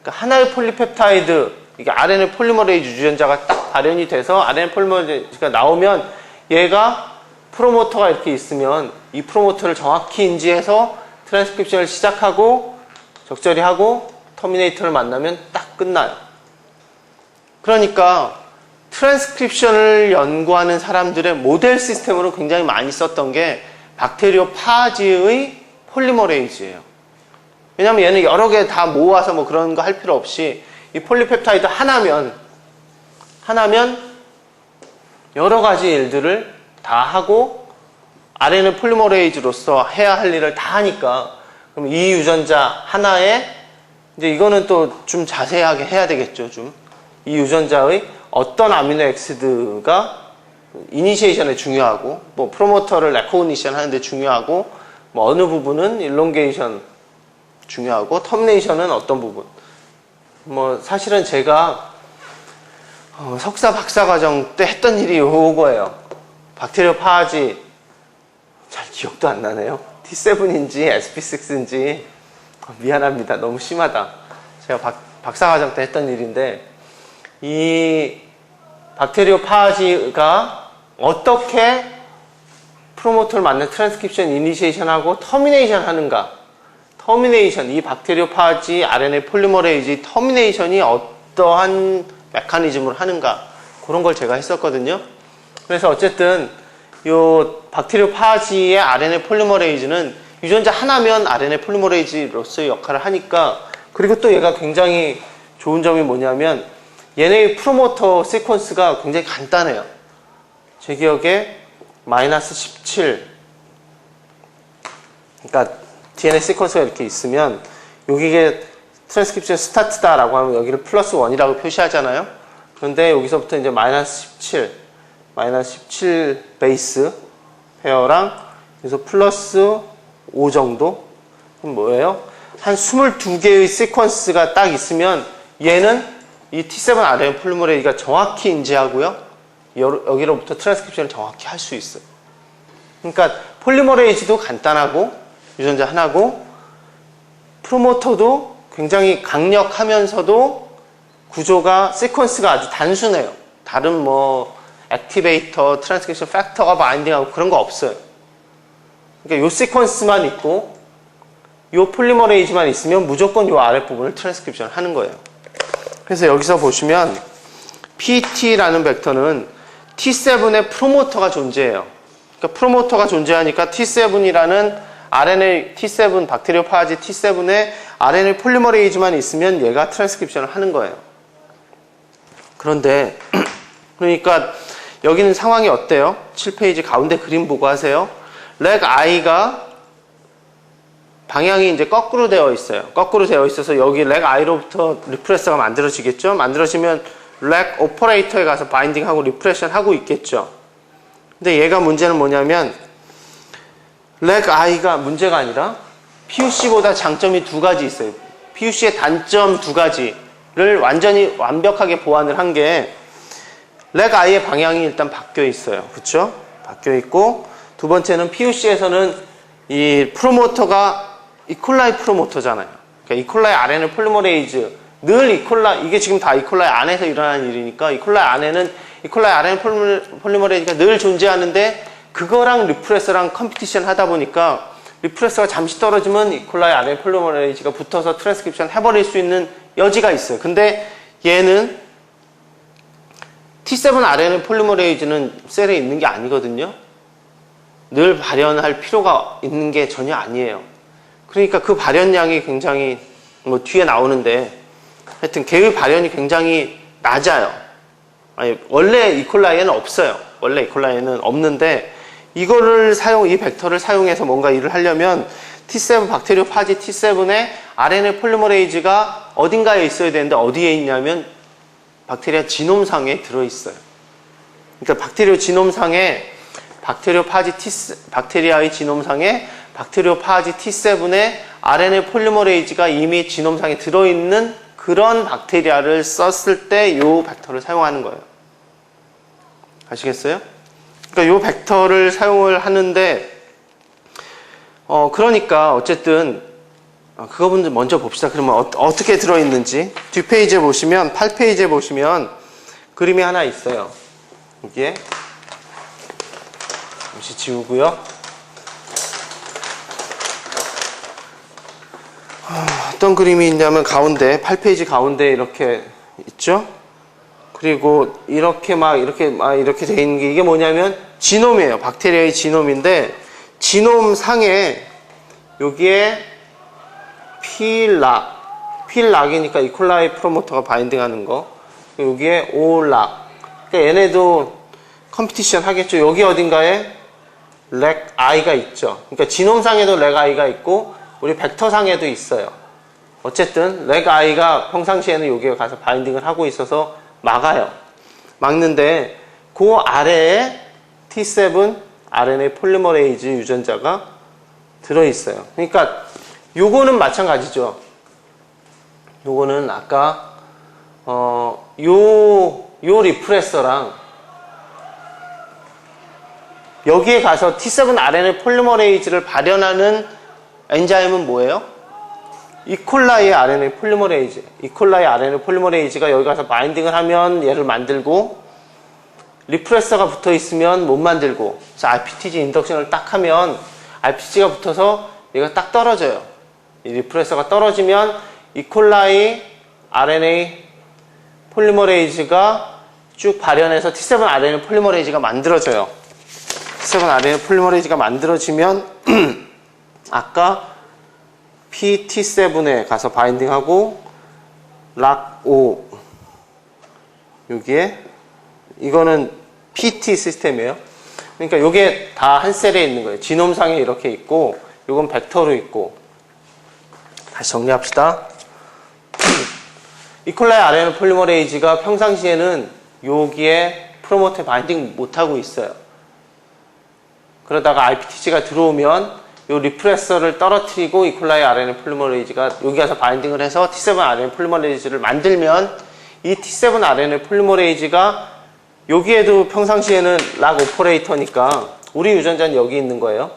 그러니까 하나의 폴리펩타이드, 이게 RNA 폴리머레이즈 유전자가 딱 발현이 돼서 RNA 폴리머레이즈가 나오면 얘가 프로모터가 이렇게 있으면 이 프로모터를 정확히 인지해서 트랜스크립션을 시작하고 적절히 하고 터미네이터를 만나면 딱 끝나요. 그러니까 트랜스크립션을 연구하는 사람들의 모델 시스템으로 굉장히 많이 썼던 게 박테리오 파지의 폴리머레이즈예요. 왜냐면 얘는 여러 개 다 모아서 뭐 그런 거 할 필요 없이 이 폴리펩타이드 하나면 여러 가지 일들을 다 하고 RNA 폴리머레이즈로서 해야 할 일을 다 하니까, 그럼 이 유전자 하나에 이제 이거는 또 좀 자세하게 해야 되겠죠. 이 유전자의 어떤 아미노 엑시드가 이니시에이션에 중요하고, 뭐 프로모터를 레코그니션 하는데 중요하고, 뭐 어느 부분은 일롱게이션 중요하고, 터미네이션은 어떤 부분. 뭐 사실은 제가 석사 박사 과정 때 했던 일이 요거예요. 박테리오 파지, 잘 기억도 안 나네요. T7인지 SP6인지 미안합니다. 너무 심하다. 제가 박사 과정 때 했던 일인데, 이 박테리오 파지가 어떻게 프로모터를 맞는 트랜스크립션 이니시에이션하고 터미네이션 하는가, 이 박테리오 파지 RNA 폴리머레이즈 터미네이션이 어떠한 메커니즘으로 하는가, 그런 걸 제가 했었거든요. 그래서 어쨌든 요 박테리오 파지의 RNA 폴리머레이즈는 유전자 하나면 RNA 폴리머레이즈로서의 역할을 하니까, 그리고 또 얘가 굉장히 좋은 점이 뭐냐면 얘네의 프로모터 시퀀스가 굉장히 간단해요. 제 기억에 마이너스 17, 그러니까 DNA 시퀀스가 이렇게 있으면 여기에 트랜스크립션 스타트다라고 하면 여기를 플러스 1이라고 표시하잖아요. 그런데 여기서부터 이제 마이너스 17 베이스 페어랑 여기서 플러스 5 정도? 그럼 뭐예요? 한 22개의 시퀀스가 딱 있으면 얘는 이 T7 RNA 폴리머레이즈가 정확히 인지하고요, 여기로부터 트랜스크립션을 정확히 할 수 있어요. 그러니까 폴리머레이즈도 간단하고 유전자 하나고, 프로모터도 굉장히 강력하면서도 구조가 시퀀스가 아주 단순해요. 다른 뭐 액티베이터, 트랜스크립션 팩터가 바인딩하고 그런 거 없어요. 그러니까 요 시퀀스만 있고 요 폴리머레이즈만 있으면 무조건 요 아랫부분을 트랜스크립션 하는 거예요. 그래서 여기서 보시면 PT라는 벡터는 T7의 프로모터가 존재해요. 그러니까 프로모터가 존재하니까 T7이라는 RNA, T7, 박테리오 파지 T7의 RNA 폴리머레이즈만 있으면 얘가 트랜스크립션을 하는 거예요. 그런데 그러니까 여기는 상황이 어때요? 7페이지 가운데 그림 보고 하세요. 렉 I가 방향이 이제 거꾸로 되어 있어요. 거꾸로 되어 있어서 여기 렉 I로부터 리프레서가 만들어지겠죠? 만들어지면 렉 오퍼레이터에 가서 바인딩하고 리프레션 하고 있겠죠? 근데 얘가 문제는 뭐냐면 렉 I가 문제가 아니라 PUC보다 장점이 2가지 있어요. PUC의 단점 2가지를 완전히 완벽하게 보완을 한 게 렉 I의 방향이 일단 바뀌어 있어요. 그쵸? 바뀌어 있고, 두 번째는 PUC에서는 이 프로모터가 이콜라이 프로모터잖아요. 그러니까 이콜라이 RNA 폴리머레이즈, 늘 이콜라이, 이게 지금 다 이콜라이 안에서 일어나는 일이니까 이콜라이 안에는 이콜라이 RNA 폴리머레이즈가 늘 존재하는데, 그거랑 리프레서랑 컴피티션 하다 보니까 리프레서가 잠시 떨어지면 이콜라이 RNA 폴리머레이즈가 붙어서 트랜스크립션 해버릴 수 있는 여지가 있어요. 근데 얘는 T7 RNA 폴리머레이즈는 셀에 있는 게 아니거든요. 늘 발현할 필요가 있는 게 전혀 아니에요. 그러니까 그 발현량이 굉장히 뭐 뒤에 나오는데, 하여튼 걔의 발현이 굉장히 낮아요. 아니, 원래 이콜라이에는 없어요. 원래 이콜라이에는 없는데, 이거를 이 벡터를 사용해서 뭔가 일을 하려면 T7, 박테리오 파지 T7의 RNA 폴리머레이즈가 어딘가에 있어야 되는데 어디에 있냐면 박테리아 지놈상에 들어있어요. 그러니까 박테리아의 지놈상에 박테리오파지 T7의 RNA 폴리머레이즈가 이미 지놈상에 들어있는 그런 박테리아를 썼을 때 이 벡터를 사용하는 거예요. 아시겠어요? 그러니까 이 벡터를 사용을 하는데 그러니까 어쨌든 그거 먼저 봅시다. 그러면 어떻게 들어있는지 뒷페이지에 보시면 8페이지에 보시면 그림이 하나 있어요. 여기에 잠시 지우고요. 어떤 그림이 있냐면 가운데 8페이지 가운데 이렇게 있죠. 그리고 이렇게 돼 있는 게 이게 뭐냐면 지놈이에요. 박테리아의 지놈인데 지놈 상에 여기에 필락이니까 이콜라이 프로모터가 바인딩하는 거. 여기에 오락. 그러니까 얘네도 컴피티션 하겠죠. 여기 어딘가에 렉 I가 있죠. 그러니까 지놈상에도 렉 I가 있고 우리 벡터상에도 있어요. 어쨌든 렉 I가 평상시에는 여기에 가서 바인딩을 하고 있어서 막는데 그 아래에 T7 RNA 폴리머레이즈 유전자가 들어있어요. 그러니까 요거는 마찬가지죠. 요거는 아까 요 리프레서랑 여기에 가서 T7 RNA 폴리머레이즈를 발현하는 엔자임은 뭐예요? 이콜라이 RNA 폴리머레이즈. 이콜라이 RNA 폴리머레이즈가 여기 가서 바인딩을 하면 얘를 만들고 리프레서가 붙어 있으면 못 만들고, 그래서 RPTG 인덕션을 딱 하면 RPTG가 붙어서 얘가 딱 떨어져요. 이 리프레서가 떨어지면 이콜라이 RNA 폴리머레이즈가 쭉 발현해서 T7 RNA 폴리머레이즈가 만들어져요. T7 RNA 폴리머레이즈가 만들어지면 아까 PT7에 가서 바인딩하고 락5 여기에 이거는 PT 시스템이에요. 그러니까 이게 다 한 셀에 있는 거예요. 지놈상에 이렇게 있고 이건 벡터로 있고. 다시 정리합시다. 이콜라이 RNA 폴리머레이즈가 평상시에는 여기에 프로모터에 바인딩 못하고 있어요. 그러다가 RPTG가 들어오면 이 리프레서를 떨어뜨리고 이콜라이 RNA 폴리머레이즈가 여기 가서 바인딩을 해서 T7 RNA 폴리머레이즈를 만들면 이 T7 RNA 폴리머레이즈가 여기에도 평상시에는 락 오퍼레이터니까 우리 유전자는 여기 있는 거예요.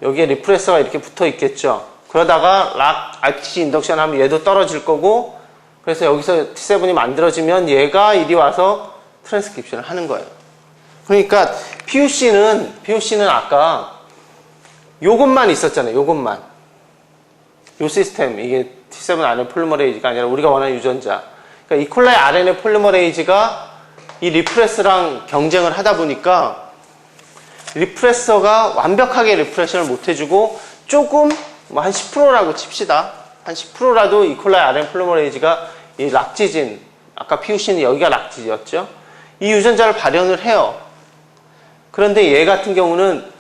여기에 리프레서가 이렇게 붙어 있겠죠. 그러다가 락 RPTG 인덕션 하면 얘도 떨어질 거고, 그래서 여기서 T7이 만들어지면 얘가 이리 와서 트랜스크립션을 하는 거예요. 그러니까 PUC는 아까 요것만 있었잖아요. 요것만. 요 시스템. 이게 T7 RNA 폴리머레이즈가 아니라 우리가 원하는 유전자. 그러니까 이콜라이 RNA 폴리머레이즈가 이 리프레서랑 경쟁을 하다 보니까 리프레서가 완벽하게 리프레션을 못 해주고 조금 뭐 한 10%라고 칩시다. 한 10%라도 이콜라이 RNA 폴리머레이즈가 이 락지진, 아까 PUC는 여기가 락지였죠. 이 유전자를 발현을 해요. 그런데 얘 같은 경우는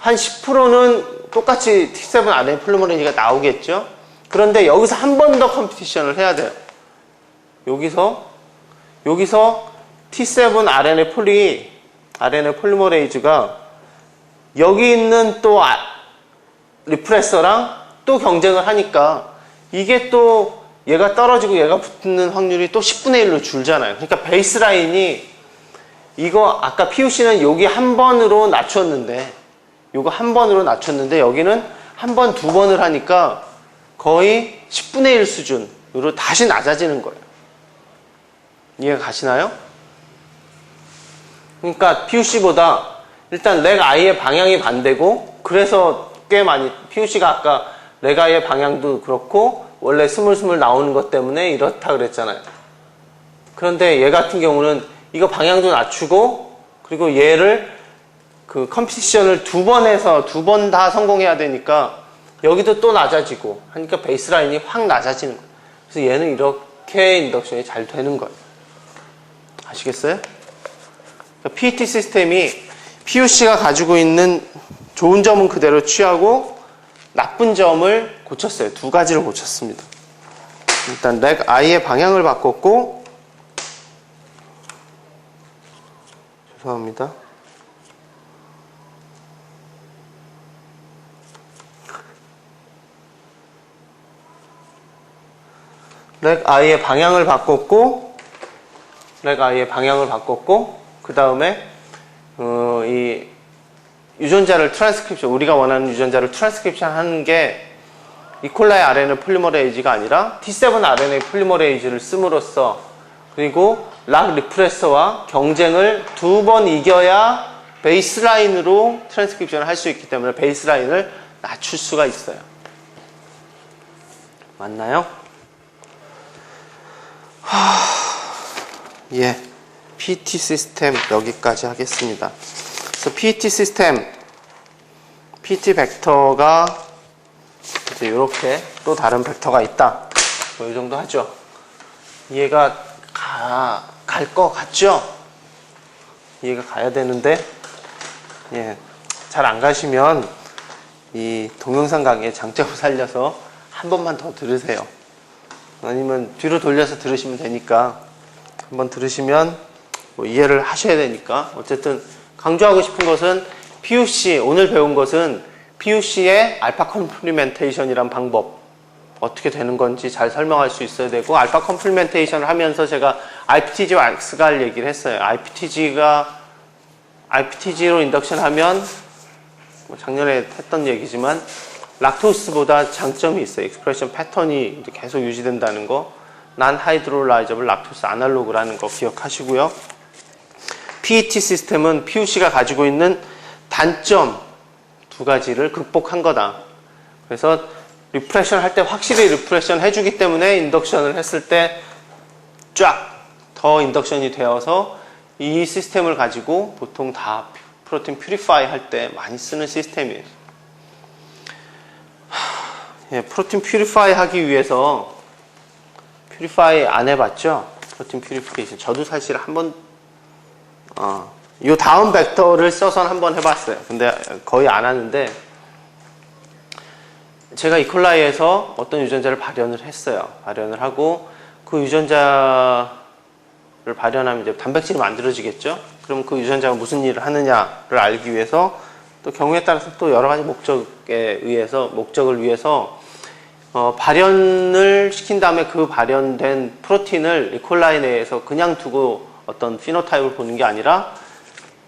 한 10%는 똑같이 T7 RNA 폴리머레이즈가 나오겠죠. 그런데 여기서 한 번 더 컴피티션을 해야 돼요. 여기서 T7 RNA 폴리머레이즈가 여기 있는 또 리프레서랑 또 경쟁을 하니까 이게 또 얘가 떨어지고 얘가 붙는 확률이 또 10분의 1로 줄잖아요. 그러니까 베이스라인이 이거 아까 PUC는 여기 한 번으로 낮췄는데 여기는 한 번, 두 번을 하니까 거의 10분의 1 수준으로 다시 낮아지는 거예요. 이해가 가시나요? 그러니까 PUC보다 일단 렉 I의 방향이 반대고, 그래서 꽤 많이 PUC가 아까 렉 I의 방향도 그렇고 원래 스물스물 나오는 것 때문에 이렇다 그랬잖아요. 그런데 얘 같은 경우는 이거 방향도 낮추고, 그리고 얘를 그 컴피티션을 두 번 해서 두 번 다 성공해야 되니까 여기도 또 낮아지고 하니까 베이스라인이 확 낮아지는 거예요. 그래서 얘는 이렇게 인덕션이 잘 되는 거예요. 아시겠어요? 그러니까 PET 시스템이 PUC가 가지고 있는 좋은 점은 그대로 취하고 나쁜 점을 고쳤어요. 두 가지를 고쳤습니다. 일단 렉 I의 방향을 바꿨고, 죄송합니다. 렉 I의 방향을 바꿨고, 그 다음에 이 유전자를 트랜스크립션, 우리가 원하는 유전자를 트랜스크립션 하는 게 이콜라이 RNA 폴리머레이즈가 아니라 T7 RNA 폴리머레이즈를 씀으로써, 그리고 락 리프레서와 경쟁을 2번 이겨야 베이스라인으로 트랜스크립션을 할 수 있기 때문에 베이스라인을 낮출 수가 있어요. 맞나요? 예, PT 시스템 여기까지 하겠습니다. 그래서 PT 시스템, PT 벡터가 이제 이렇게 또 다른 벡터가 있다. 뭐 이 정도 하죠. 이해가 갈 것 같죠? 이해가 가야 되는데, 예, 잘 안 가시면 이 동영상 강의의 장점을 살려서 한 번만 더 들으세요. 아니면 뒤로 돌려서 들으시면 되니까 한번 들으시면 뭐 이해를 하셔야 되니까. 어쨌든 강조하고 싶은 것은 PUC, 오늘 배운 것은 PUC의 알파 컴플리멘테이션이란 방법, 어떻게 되는 건지 잘 설명할 수 있어야 되고, 알파 컴플리멘테이션을 하면서 제가 IPTG와 엑스갈 얘기를 했어요. IPTG로 인덕션 하면 뭐 작년에 했던 얘기지만 락토스보다 장점이 있어요. 익스프레션 패턴이 계속 유지된다는 거. 난 하이드롤라이저블 락토스 아날로그라는 거 기억하시고요. PET 시스템은 PUC가 가지고 있는 단점 두 가지를 극복한 거다. 그래서 리프레션 할 때 확실히 리프레션 해주기 때문에 인덕션을 했을 때 쫙 더 인덕션이 되어서 이 시스템을 가지고 보통 다 프로틴 퓨리파이 할 때 많이 쓰는 시스템이에요. 예, 프로틴 퓨리파이 하기 위해서, 퓨리파이 안 해봤죠? 프로틴 퓨리피케이션. 저도 사실 한번 요 다음 벡터를 써서 한번 해봤어요. 근데 거의 안 하는데, 제가 이콜라이에서 어떤 유전자를 발현을 했어요. 발현을 하고 그 유전자를 발현하면 이제 단백질이 만들어지겠죠. 그럼 그 유전자가 무슨 일을 하느냐를 알기 위해서, 또 경우에 따라서 또 여러 가지 목적을 위해서 발현을 시킨 다음에 그 발현된 프로틴을 이콜라이 내에서 그냥 두고 어떤 피노타입을 보는 게 아니라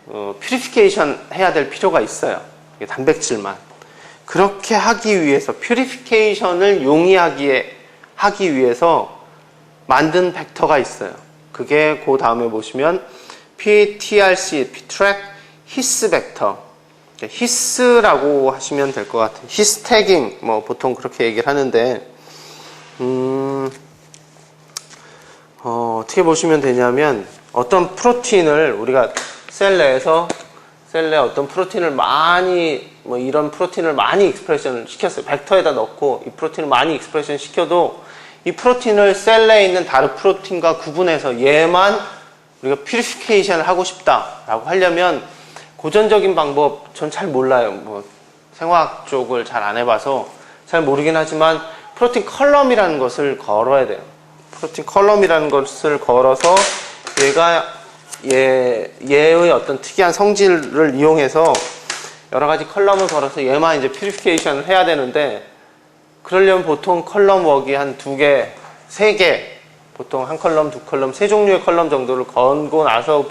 퓨리피케이션 해야 될 필요가 있어요. 이게 단백질만. 그렇게 하기 위해서, 퓨리피케이션을 용이하게 하기 위해서 만든 벡터가 있어요. 그게 그 다음에 보시면 PTRC, Ptrack 히스 벡터. 히스라고 하시면 될 것 같아요. 히스 태깅, 뭐 보통 그렇게 얘기를 하는데, 어떻게 보시면 되냐면, 어떤 프로틴을 우리가 셀 내에 어떤 프로틴을 이런 프로틴을 많이 익스프레션을 시켰어요. 벡터에다 넣고 이 프로틴을 많이 익스프레션 시켜도 이 프로틴을 셀 내에 있는 다른 프로틴과 구분해서 얘만 우리가 퓨리피케이션을 하고 싶다라고 하려면 고전적인 방법, 전 잘 몰라요. 뭐 생화학 쪽을 잘 안 해봐서 잘 모르긴 하지만 프로틴 컬럼이라는 것을 걸어야 돼요. 프로틴 컬럼이라는 것을 걸어서 얘의 어떤 특이한 성질을 이용해서 여러 가지 컬럼을 걸어서 얘만 이제 퓨리피케이션을 해야 되는데, 그러려면 보통 컬럼 웍이 한 2개, 3개, 보통 한 컬럼, 2컬럼, 3종류의 컬럼 정도를 걸고 나서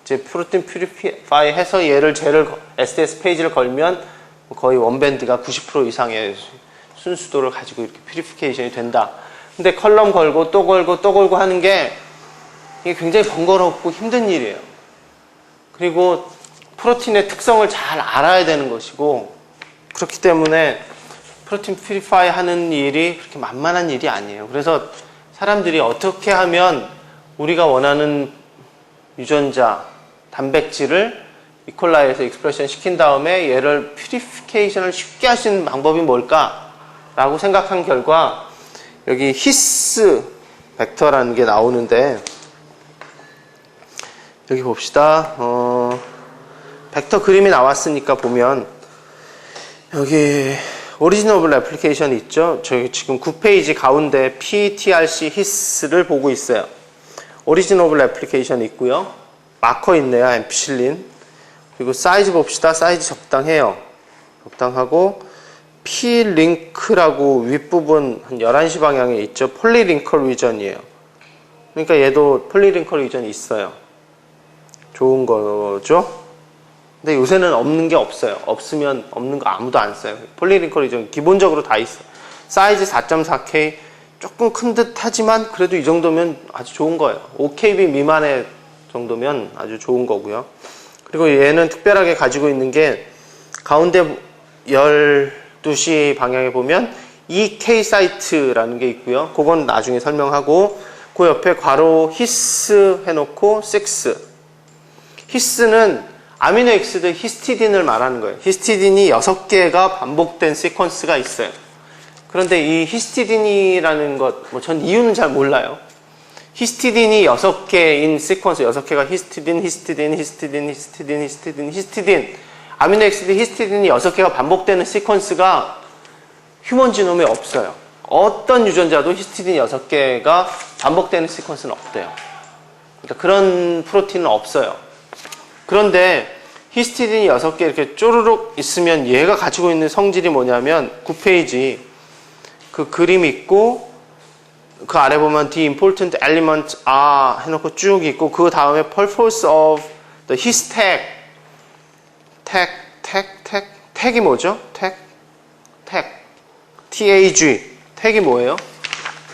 이제 프로틴 퓨리파이 해서 쟤를 SDS 페이지를 걸면 거의 원밴드가 90% 이상의 순수도를 가지고 이렇게 퓨리피케이션이 된다. 근데 컬럼 걸고 또 걸고 또 걸고 하는 게 이게 굉장히 번거롭고 힘든 일이에요. 그리고 프로틴의 특성을 잘 알아야 되는 것이고, 그렇기 때문에 프로틴 퓨리파이 하는 일이 그렇게 만만한 일이 아니에요. 그래서 사람들이 어떻게 하면 우리가 원하는 유전자, 단백질을 이콜라이에서 익스프레션 시킨 다음에 얘를 퓨리피케이션을 쉽게 할 수 있는 방법이 뭘까? 라고 생각한 결과 여기 히스 벡터라는 게 나오는데, 여기 봅시다. 벡터 그림이 나왔으니까 보면 여기 오리지너블 애플리케이션이 있죠. 저기 지금 9페이지 가운데 PTRC 히스를 보고 있어요. 오리지너블 애플리케이션이 있고요. 마커 있네요. 앰피실린. 그리고 사이즈 봅시다. 사이즈 적당해요. 적당하고 P-링크라고 윗부분 한 11시 방향에 있죠. 폴리링컬 리전이에요. 그러니까 얘도 폴리링컬 리전이 있어요. 좋은 거죠. 근데 요새는 없는 게 없어요. 없으면 없는 거 아무도 안 써요. 폴리링컬 리전 기본적으로 다 있어요. 사이즈 4.4K 조금 큰 듯 하지만 그래도 이 정도면 아주 좋은 거예요. 5KB 미만의 정도면 아주 좋은 거고요. 그리고 얘는 특별하게 가지고 있는 게 가운데 12시 방향에 보면 EK 사이트라는 게 있고요. 그건 나중에 설명하고 그 옆에 괄호 히스 해놓고 6. 히스는 아미노 엑시드 히스티딘을 말하는 거예요. 히스티딘이 6개가 반복된 시퀀스가 있어요. 그런데 이 히스티딘이라는 것, 전 이유는 잘 몰라요. 히스티딘이 6개인 시퀀스, 6개가 히스티딘. 아미노 엑시드 히스티딘이 6개가 반복되는 시퀀스가 휴먼 지놈에 없어요. 어떤 유전자도 히스티딘 6개가 반복되는 시퀀스는 없대요. 그러니까 그런 프로틴은 없어요. 그런데 히스티딘이 6개 이렇게 쪼르륵 있으면 얘가 가지고 있는 성질이 뭐냐면 9페이지 그 그림 있고 그 아래 보면 the important element are 해놓고 쭉 있고 그 다음에 purpose of the his tag tag이 뭐죠? tag tag tag이 뭐예요?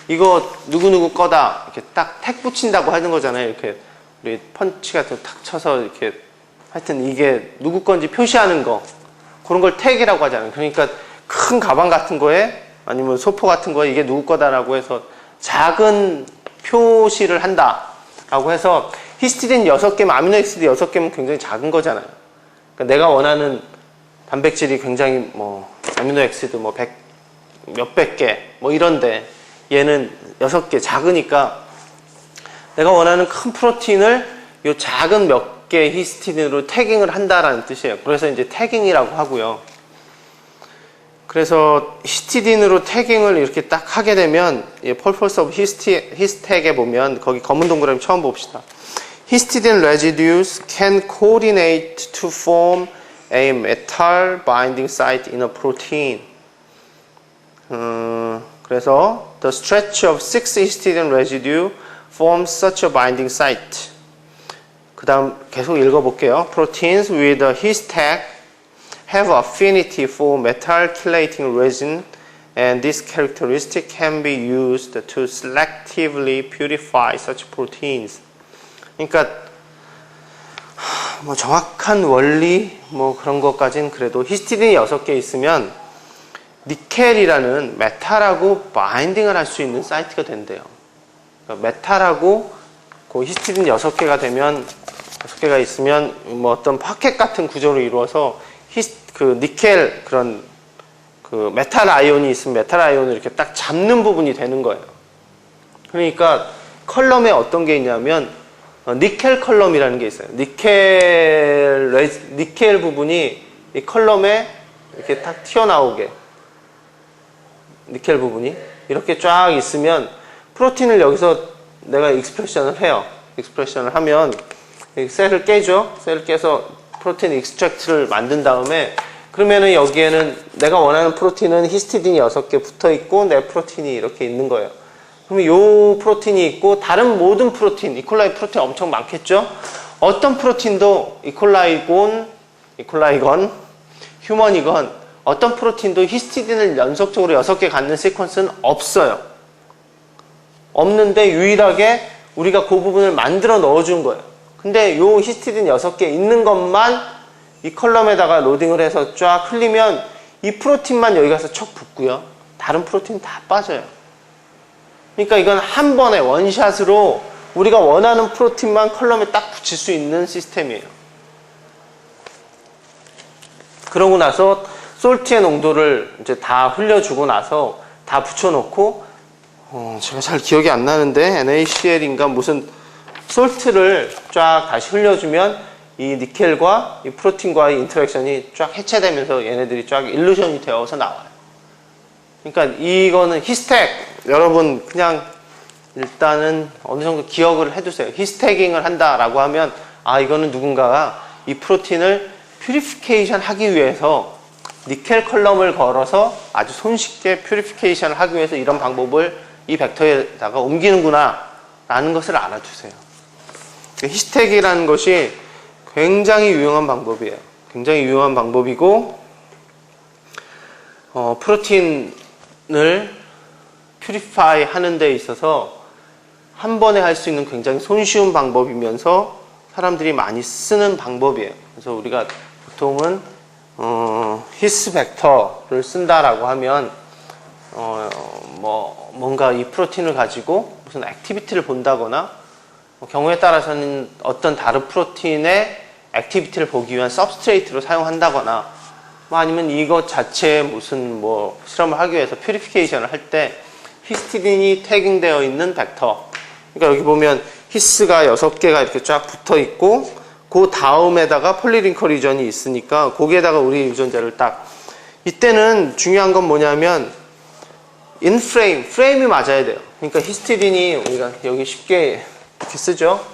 이거 누구누구 거다 이렇게 딱 tag 붙인다고 하는 거잖아요. 이렇게 우리 펀치 같은 거 탁 쳐서 이렇게 하여튼 이게 누구 건지 표시하는 거 그런 걸 tag이라고 하잖아요. 그러니까 큰 가방 같은 거에 아니면 소포 같은 거에 이게 누구 거다라고 해서 작은 표시를 한다라고 해서 히스티딘 6개면 아미노 엑시드 6개면 굉장히 작은 거잖아요. 그러니까 내가 원하는 단백질이 굉장히 아미노 엑시드 몇백 개 이런데 얘는 6개 작으니까 내가 원하는 큰 프로틴을 요 작은 몇 개 히스티딘으로 태깅을 한다라는 뜻이에요. 그래서 이제 태깅이라고 하고요. 그래서 히스티딘으로 태깅을 이렇게 딱 하게 되면 purpose of histag에 보면 거기 검은 동그라미 처음 봅시다. Histidine residues can coordinate to form a metal binding site in a protein. 그래서 the stretch of 6 histidine residue forms such a binding site. 그 다음 계속 읽어볼게요. Proteins with a his tag have affinity for metal chelating resin and this characteristic can be used to selectively purify such proteins. 그러니까 정확한 원리 그런 것까지는 그래도 히스티딘이 6개 있으면 니켈이라는 메탈하고 바인딩을 할 수 있는 사이트가 된대요. 그러니까 메탈하고 그 히스티딘 6개가 되면 6개가 있으면 어떤 파켓 같은 구조로 이루어서 그 니켈 그런 그 메탈 아이온이 있으면 메탈 아이온을 이렇게 딱 잡는 부분이 되는 거예요. 그러니까 컬럼에 어떤 게 있냐면 니켈 컬럼이라는 게 있어요. 니켈 부분이 이 컬럼에 이렇게 딱 튀어나오게 니켈 부분이 이렇게 쫙 있으면 프로틴을 여기서 내가 익스프레션을 해요. 익스프레션을 하면 셀을 깨죠. 셀을 깨서 프로틴 익스트랙트를 만든 다음에 그러면은 여기에는 내가 원하는 프로틴은 히스티딘이 6개 붙어 있고 내 프로틴이 이렇게 있는 거예요. 그러면 요 프로틴이 있고 다른 모든 프로틴, 이콜라이 프로틴 엄청 많겠죠? 어떤 프로틴도 이콜라이건, 휴먼이건 어떤 프로틴도 히스티딘을 연속적으로 6개 갖는 시퀀스는 없어요. 없는데 유일하게 우리가 그 부분을 만들어 넣어준 거예요. 근데 요 히스티딘 6개 있는 것만 이 컬럼에다가 로딩을 해서 쫙 흘리면 이 프로틴만 여기 가서 척 붙고요. 다른 프로틴 다 빠져요. 그러니까 이건 한 번에 원샷으로 우리가 원하는 프로틴만 컬럼에 딱 붙일 수 있는 시스템이에요. 그러고 나서 솔트의 농도를 이제 다 흘려주고 나서 다 붙여놓고 제가 잘 기억이 안 나는데 NaCl인가 무슨 솔트를 쫙 다시 흘려주면 이 니켈과 이 프로틴과의 인터랙션이 쫙 해체되면서 얘네들이 쫙 일루션이 되어서 나와요. 그러니까 이거는 히스택 여러분 그냥 일단은 어느 정도 기억을 해두세요. 히스태깅을 한다라고 하면 아, 이거는 누군가가 이 프로틴을 퓨리피케이션 하기 위해서 니켈 컬럼을 걸어서 아주 손쉽게 퓨리피케이션을 하기 위해서 이런 방법을 이 벡터에다가 옮기는구나 라는 것을 알아두세요. 히스택이라는 것이 굉장히 유용한 방법이에요. 굉장히 유용한 방법이고, 프로틴을 퓨리파이 하는 데 있어서 한 번에 할 수 있는 굉장히 손쉬운 방법이면서 사람들이 많이 쓰는 방법이에요. 그래서 우리가 보통은 히스 벡터를 쓴다라고 하면 뭔가 이 프로틴을 가지고 무슨 액티비티를 본다거나 경우에 따라서는 어떤 다른 프로틴의 액티비티를 보기 위한 서브스트레이트로 사용한다거나 아니면 이것 자체에 무슨 실험을 하기 위해서 퓨리피케이션을 할 때 히스티딘이 태깅되어 있는 벡터, 그러니까 여기 보면 히스가 6개가 이렇게 쫙 붙어 있고 그 다음에다가 폴리링커 리전이 있으니까 거기에다가 우리 유전자를 딱, 이때는 중요한 건 뭐냐면 in 프레임이 맞아야 돼요. 그러니까 히스티딘이 우리가 여기 쉽게 이렇게 쓰죠.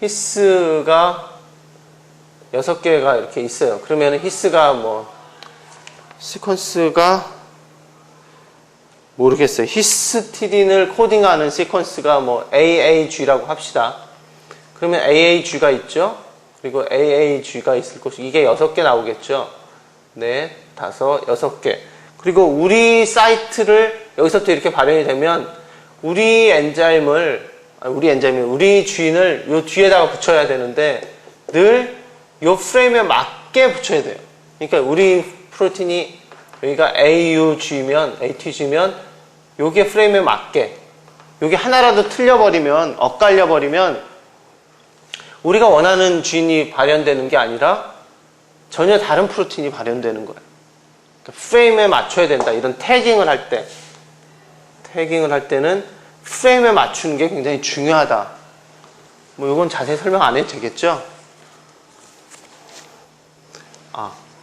히스가 6개가 이렇게 있어요. 그러면 히스가 시퀀스가 모르겠어요. 히스티딘을 코딩하는 시퀀스가 AAG라고 합시다. 그러면 AAG가 있죠. 그리고 AAG가 있을 것이고 이게 6개 나오겠죠. 4, 5, 6개. 그리고 우리 사이트를 여기서부터 이렇게 발현이 되면 우리 주인을 요 뒤에다가 붙여야 되는데 늘 요 프레임에 맞게 붙여야 돼요. 그러니까 우리 프로틴이 여기가 AUG면 ATG면 요게 프레임에 맞게, 요게 하나라도 틀려버리면, 엇갈려버리면 우리가 원하는 주인이 발현되는 게 아니라 전혀 다른 프로틴이 발현되는 거예요. 그러니까 프레임에 맞춰야 된다. 이런 태깅을 할 때는 프레임에 맞추는 게 굉장히 중요하다. 요건 자세히 설명 안 해도 되겠죠?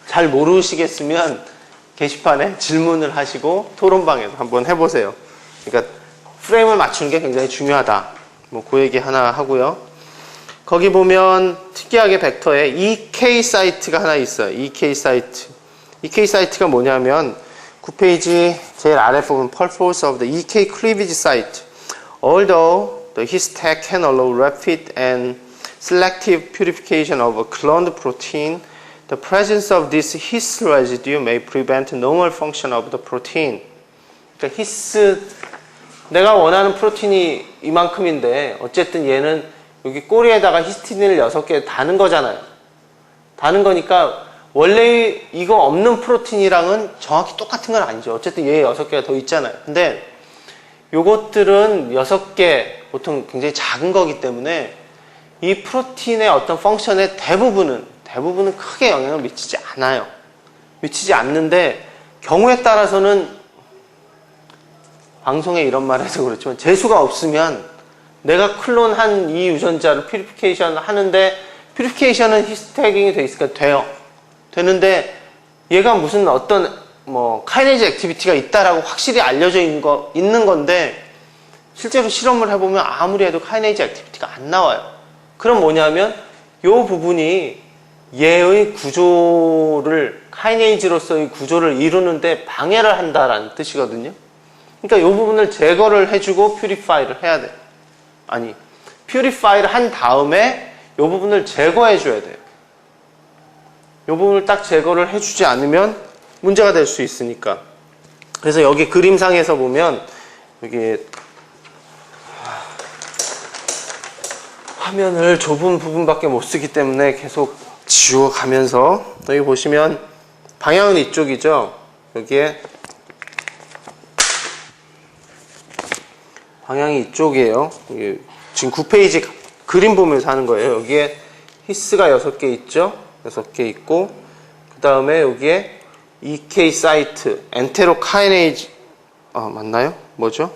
잘 모르시겠으면 게시판에 질문을 하시고 토론방에서 한번 해보세요. 그러니까 프레임을 맞추는 게 굉장히 중요하다. 그 얘기 하나 하고요. 거기 보면 특이하게 벡터에 EK 사이트가 하나 있어요. EK 사이트. EK 사이트가 뭐냐면 9페이지 제일 아래 부분 Purpose of the EK cleavage site. Although the his tag can allow rapid and selective purification of a cloned protein, the presence of this his residue may prevent normal function of the protein. 그러니까 내가 원하는 프로틴이 이만큼인데 어쨌든 얘는 여기 꼬리에다가 히스티딘을 6개 다는 거잖아요. 다는 거니까 원래 이거 없는 프로틴이랑은 정확히 똑같은 건 아니죠. 어쨌든 얘 6개가 더 있잖아요. 근데 요것들은 6개 보통 굉장히 작은 거기 때문에 이 프로틴의 어떤 펑션의 대부분은 크게 영향을 미치지 않아요. 미치지 않는데 경우에 따라서는 방송에 이런 말 해서 그렇지만 재수가 없으면 내가 클론한 이 유전자를 퓨리피케이션 하는데 퓨리피케이션은 히스태깅이 돼 있으니까 돼요. 되는데 얘가 무슨 어떤 카이네이즈 액티비티가 있다라고 확실히 알려져 있는 건데 실제로 실험을 해보면 아무리 해도 카이네이즈 액티비티가 안 나와요. 그럼 뭐냐면 요 부분이 얘의 구조를 카이네이즈로서의 구조를 이루는데 방해를 한다라는 뜻이거든요. 그러니까 요 부분을 제거를 해주고 퓨리파이를 해야 돼요. 아니, 퓨리파이를 한 다음에 요 부분을 제거해줘야 돼요. 요 부분을 딱 제거를 해주지 않으면 문제가 될 수 있으니까. 그래서 여기 그림상에서 보면 여기 화면을 좁은 부분밖에 못 쓰기 때문에 계속 지워가면서 여기 보시면 방향은 이쪽이죠. 여기에 방향이 이쪽이에요. 지금 9페이지 그림 보면서 하는 거예요. 여기에 히스가 6개 있죠. 6개 있고 그 다음에 여기에 EK 사이트, 엔테로카이네이즈 맞나요? 뭐죠?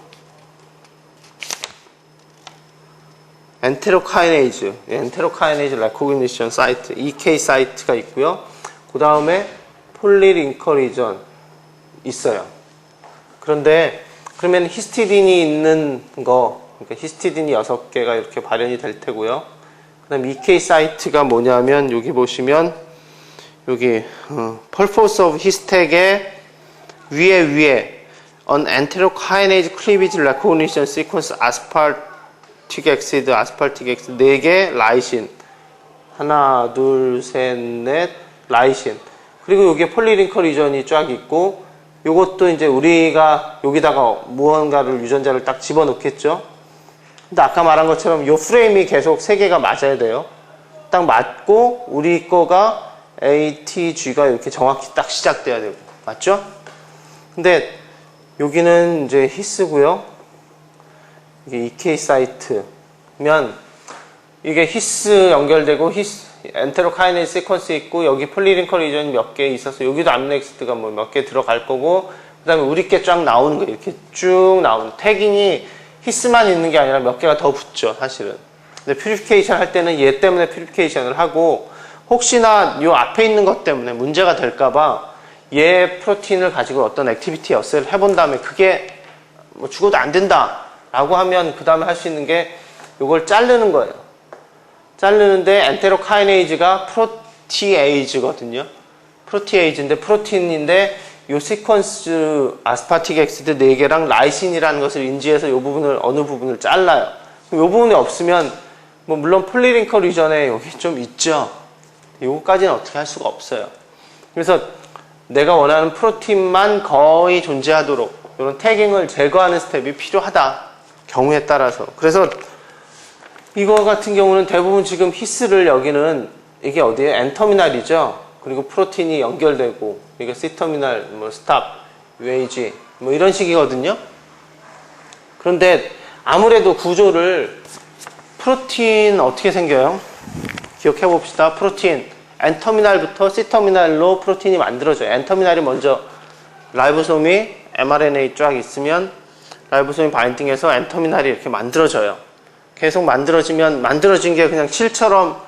엔테로카이네이즈 레코그니션 사이트, EK 사이트가 있고요. 그 다음에 폴리링커 리전 있어요. 그런데 그러면 히스티딘이 있는 거, 그러니까 히스티딘이 6개가 이렇게 발현이 될 테고요. 그다음 EK 사이트가 뭐냐면 여기 보시면 여기 purpose of hisTag의 위에 an enterokinase cleavage recognition sequence aspartic acid 4개 라이신 하나 둘셋넷 라이신 그리고 여기에 폴리링커 리전이 쫙 있고 요것도 이제 우리가 여기다가 무언가를 유전자를 딱 집어넣겠죠. 근데 아까 말한 것처럼 요 프레임이 계속 3개가 맞아야 돼요. 딱 맞고 우리 거가 ATG가 이렇게 정확히 딱 시작돼야 되고 맞죠? 근데 여기는 이제 히스고요. 이게 EK 사이트면 이게 히스 연결되고 히스 엔테로카이네이즈 시퀀스 있고 여기 폴리링커 리전이 몇 개 있어서 여기도 아미노엑시드가 뭐 몇 개 들어갈 거고 그 다음에 우리 게 쫙 나오는 거예요. 이렇게 쭉 나오는 태깅이 히스만 있는 게 아니라 몇 개가 더 붙죠 사실은. 근데 퓨리피케이션 할 때는 얘 때문에 퓨리피케이션을 하고 혹시나 요 앞에 있는 것 때문에 문제가 될까봐 얘 프로틴을 가지고 어떤 액티비티 어세를 해본 다음에 그게 뭐 죽어도 안 된다 라고 하면 그 다음에 할 수 있는 게 요걸 자르는 거예요. 자르는데 엔테로카이네이즈가 프로티에이즈거든요. 프로티에이즈인데 프로틴인데 요 시퀀스 아스파틱 엑시드 4개랑 라이신이라는 것을 인지해서 요 부분을 어느 부분을 잘라요. 요 부분이 없으면 뭐 물론 폴리링커 리전에 여기 좀 있죠. 요거까지는 어떻게 할 수가 없어요. 그래서 내가 원하는 프로틴만 거의 존재하도록 이런 태깅을 제거하는 스텝이 필요하다. 경우에 따라서. 그래서 이거 같은 경우는 대부분 지금 히스를 여기는 이게 어디에 N터미널이죠. 그리고 프로틴이 연결되고 이게 C터미널, 뭐 스탑, UAG 뭐 이런 식이거든요. 그런데 아무래도 구조를 프로틴 어떻게 생겨요? 기억해 봅시다. 프로틴 N터미널부터 C터미널로 프로틴이 만들어져요. N터미널이 먼저 라이보솜이 mRNA 쫙 있으면 라이보솜이 바인딩해서 N터미널이 이렇게 만들어져요. 계속 만들어진 게 그냥 실처럼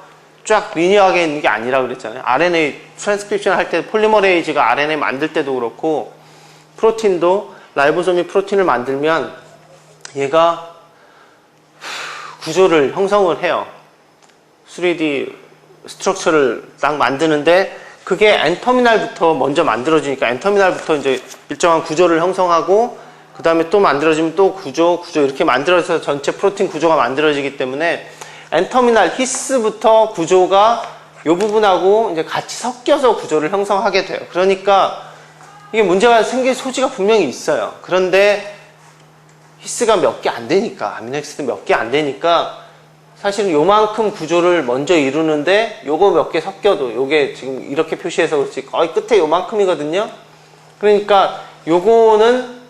쫙 리니어하게 있는 게 아니라 그랬잖아요. RNA 트랜스크립션 할 때 폴리머레이즈가 RNA 만들 때도 그렇고 프로틴도 라이보솜이 프로틴을 만들면 얘가 구조를 형성을 해요. 3D 스트럭처를 딱 만드는데 그게 N터미널부터 먼저 만들어지니까 N터미널부터 이제 일정한 구조를 형성하고 그 다음에 또 만들어지면 또 구조 이렇게 만들어져서 전체 프로틴 구조가 만들어지기 때문에 N터미널 히스부터 구조가 이 부분하고 이제 같이 섞여서 구조를 형성하게 돼요. 그러니까 이게 문제가 생길 소지가 분명히 있어요. 그런데 히스가 몇 개 안 되니까 아미노엑시드 몇 개 안 되니까 사실은 요만큼 구조를 먼저 이루는데 요거 몇 개 섞여도 요게 지금 이렇게 표시해서 그렇지 거의 끝에 요만큼이거든요. 그러니까 요거는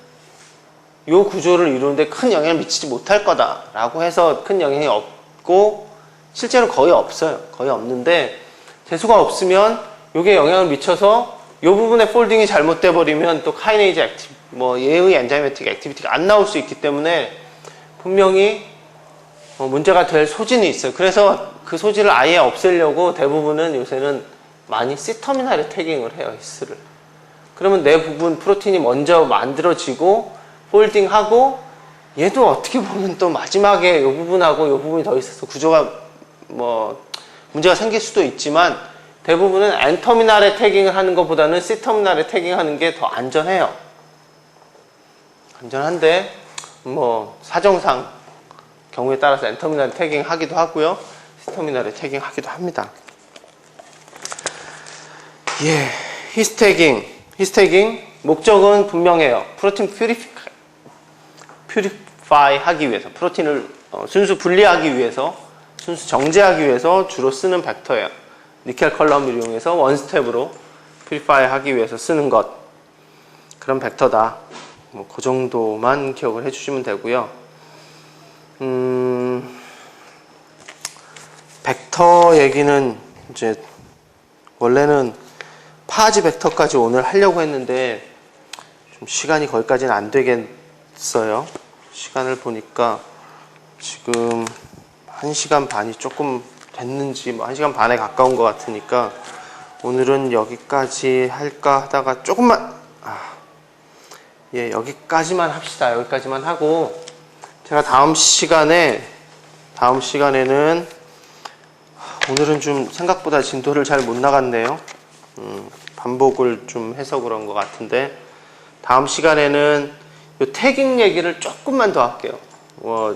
요 구조를 이루는데 큰 영향을 미치지 못할 거다라고 해서 큰 영향이 없고 실제로 거의 없어요. 거의 없는데 재수가 없으면 요게 영향을 미쳐서 요 부분의 폴딩이 잘못돼 버리면 또 카이네이즈 액티비티 뭐 얘의 엔자이매틱 액티비티가 안 나올 수 있기 때문에 분명히 문제가 될 소지는 있어요. 그래서 그 소지를 아예 없애려고 대부분은 요새는 많이 C터미널에 태깅을 해요. 히스를. 그러면 내 부분 프로틴이 먼저 만들어지고 폴딩하고 얘도 어떻게 보면 또 마지막에 이 부분하고 이 부분이 더 있어서 구조가 뭐 문제가 생길 수도 있지만 대부분은 N터미널에 태깅을 하는 것보다는 C터미널에 태깅하는 게 더 안전해요. 안전한데 뭐 사정상 경우에 따라서 N터미널에 태깅하기도 하고요. C터미널에 태깅하기도 합니다. 예, 히스태깅 목적은 분명해요. 프로틴 퓨리파이 하기 위해서 프로틴을 순수 분리하기 위해서 순수 정제하기 위해서 주로 쓰는 벡터예요. 니켈 컬럼을 이용해서 원스텝으로 퓨리파이 하기 위해서 쓰는 것 그런 벡터다. 뭐 그 정도만 기억을 해주시면 되고요. 벡터 얘기는 이제 원래는 파지 벡터까지 오늘 하려고 했는데 좀 시간이 거기까지는 안 되겠어요. 시간을 보니까 지금 1시간 반이 조금 됐는지 뭐 1시간 반에 가까운 것 같으니까 오늘은 여기까지 할까 하다가 조금만 여기까지만 합시다. 여기까지만 하고 제가 다음 시간에는 오늘은 좀 생각보다 진도를 잘 못 나갔네요. 반복을 좀 해서 그런 것 같은데, 다음 시간에는 요 태깅 얘기를 조금만 더 할게요.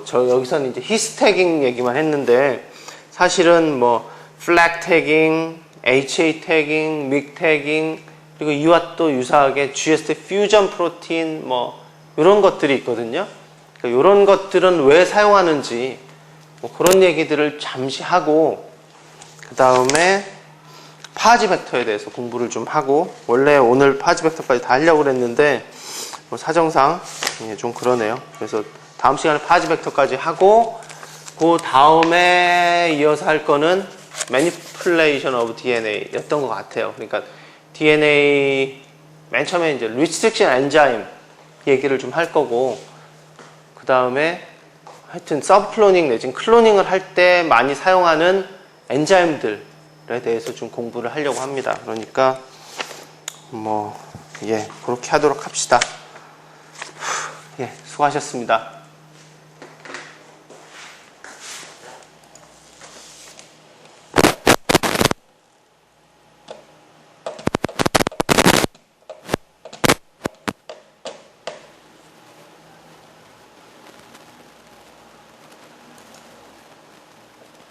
저 여기서는 이제 히스 태깅 얘기만 했는데, 사실은 뭐 플렉 태깅, HA 태깅, 믹 태깅, 그리고 이와 또 유사하게 GST 퓨전 프로틴 뭐 이런 것들이 있거든요. 그러니까 이런 것들은 왜 사용하는지 뭐 그런 얘기들을 잠시 하고, 그 다음에 파지 벡터에 대해서 공부를 좀 하고, 원래 오늘 파지 벡터까지 다 하려고 그랬는데 뭐 사정상 좀 그러네요. 그래서 다음 시간에 파지 벡터까지 하고, 그 다음에 이어서 할 거는 Manipulation of DNA 였던 것 같아요. 그러니까 DNA 맨 처음에 이제 Restriction Enzyme 얘기를 좀 할 거고, 그 다음에 하여튼 서브클로닝 내지는 클로닝을 할 때 많이 사용하는 엔자임들에 대해서 좀 공부를 하려고 합니다. 그러니까 뭐 그렇게 하도록 합시다. 수고하셨습니다.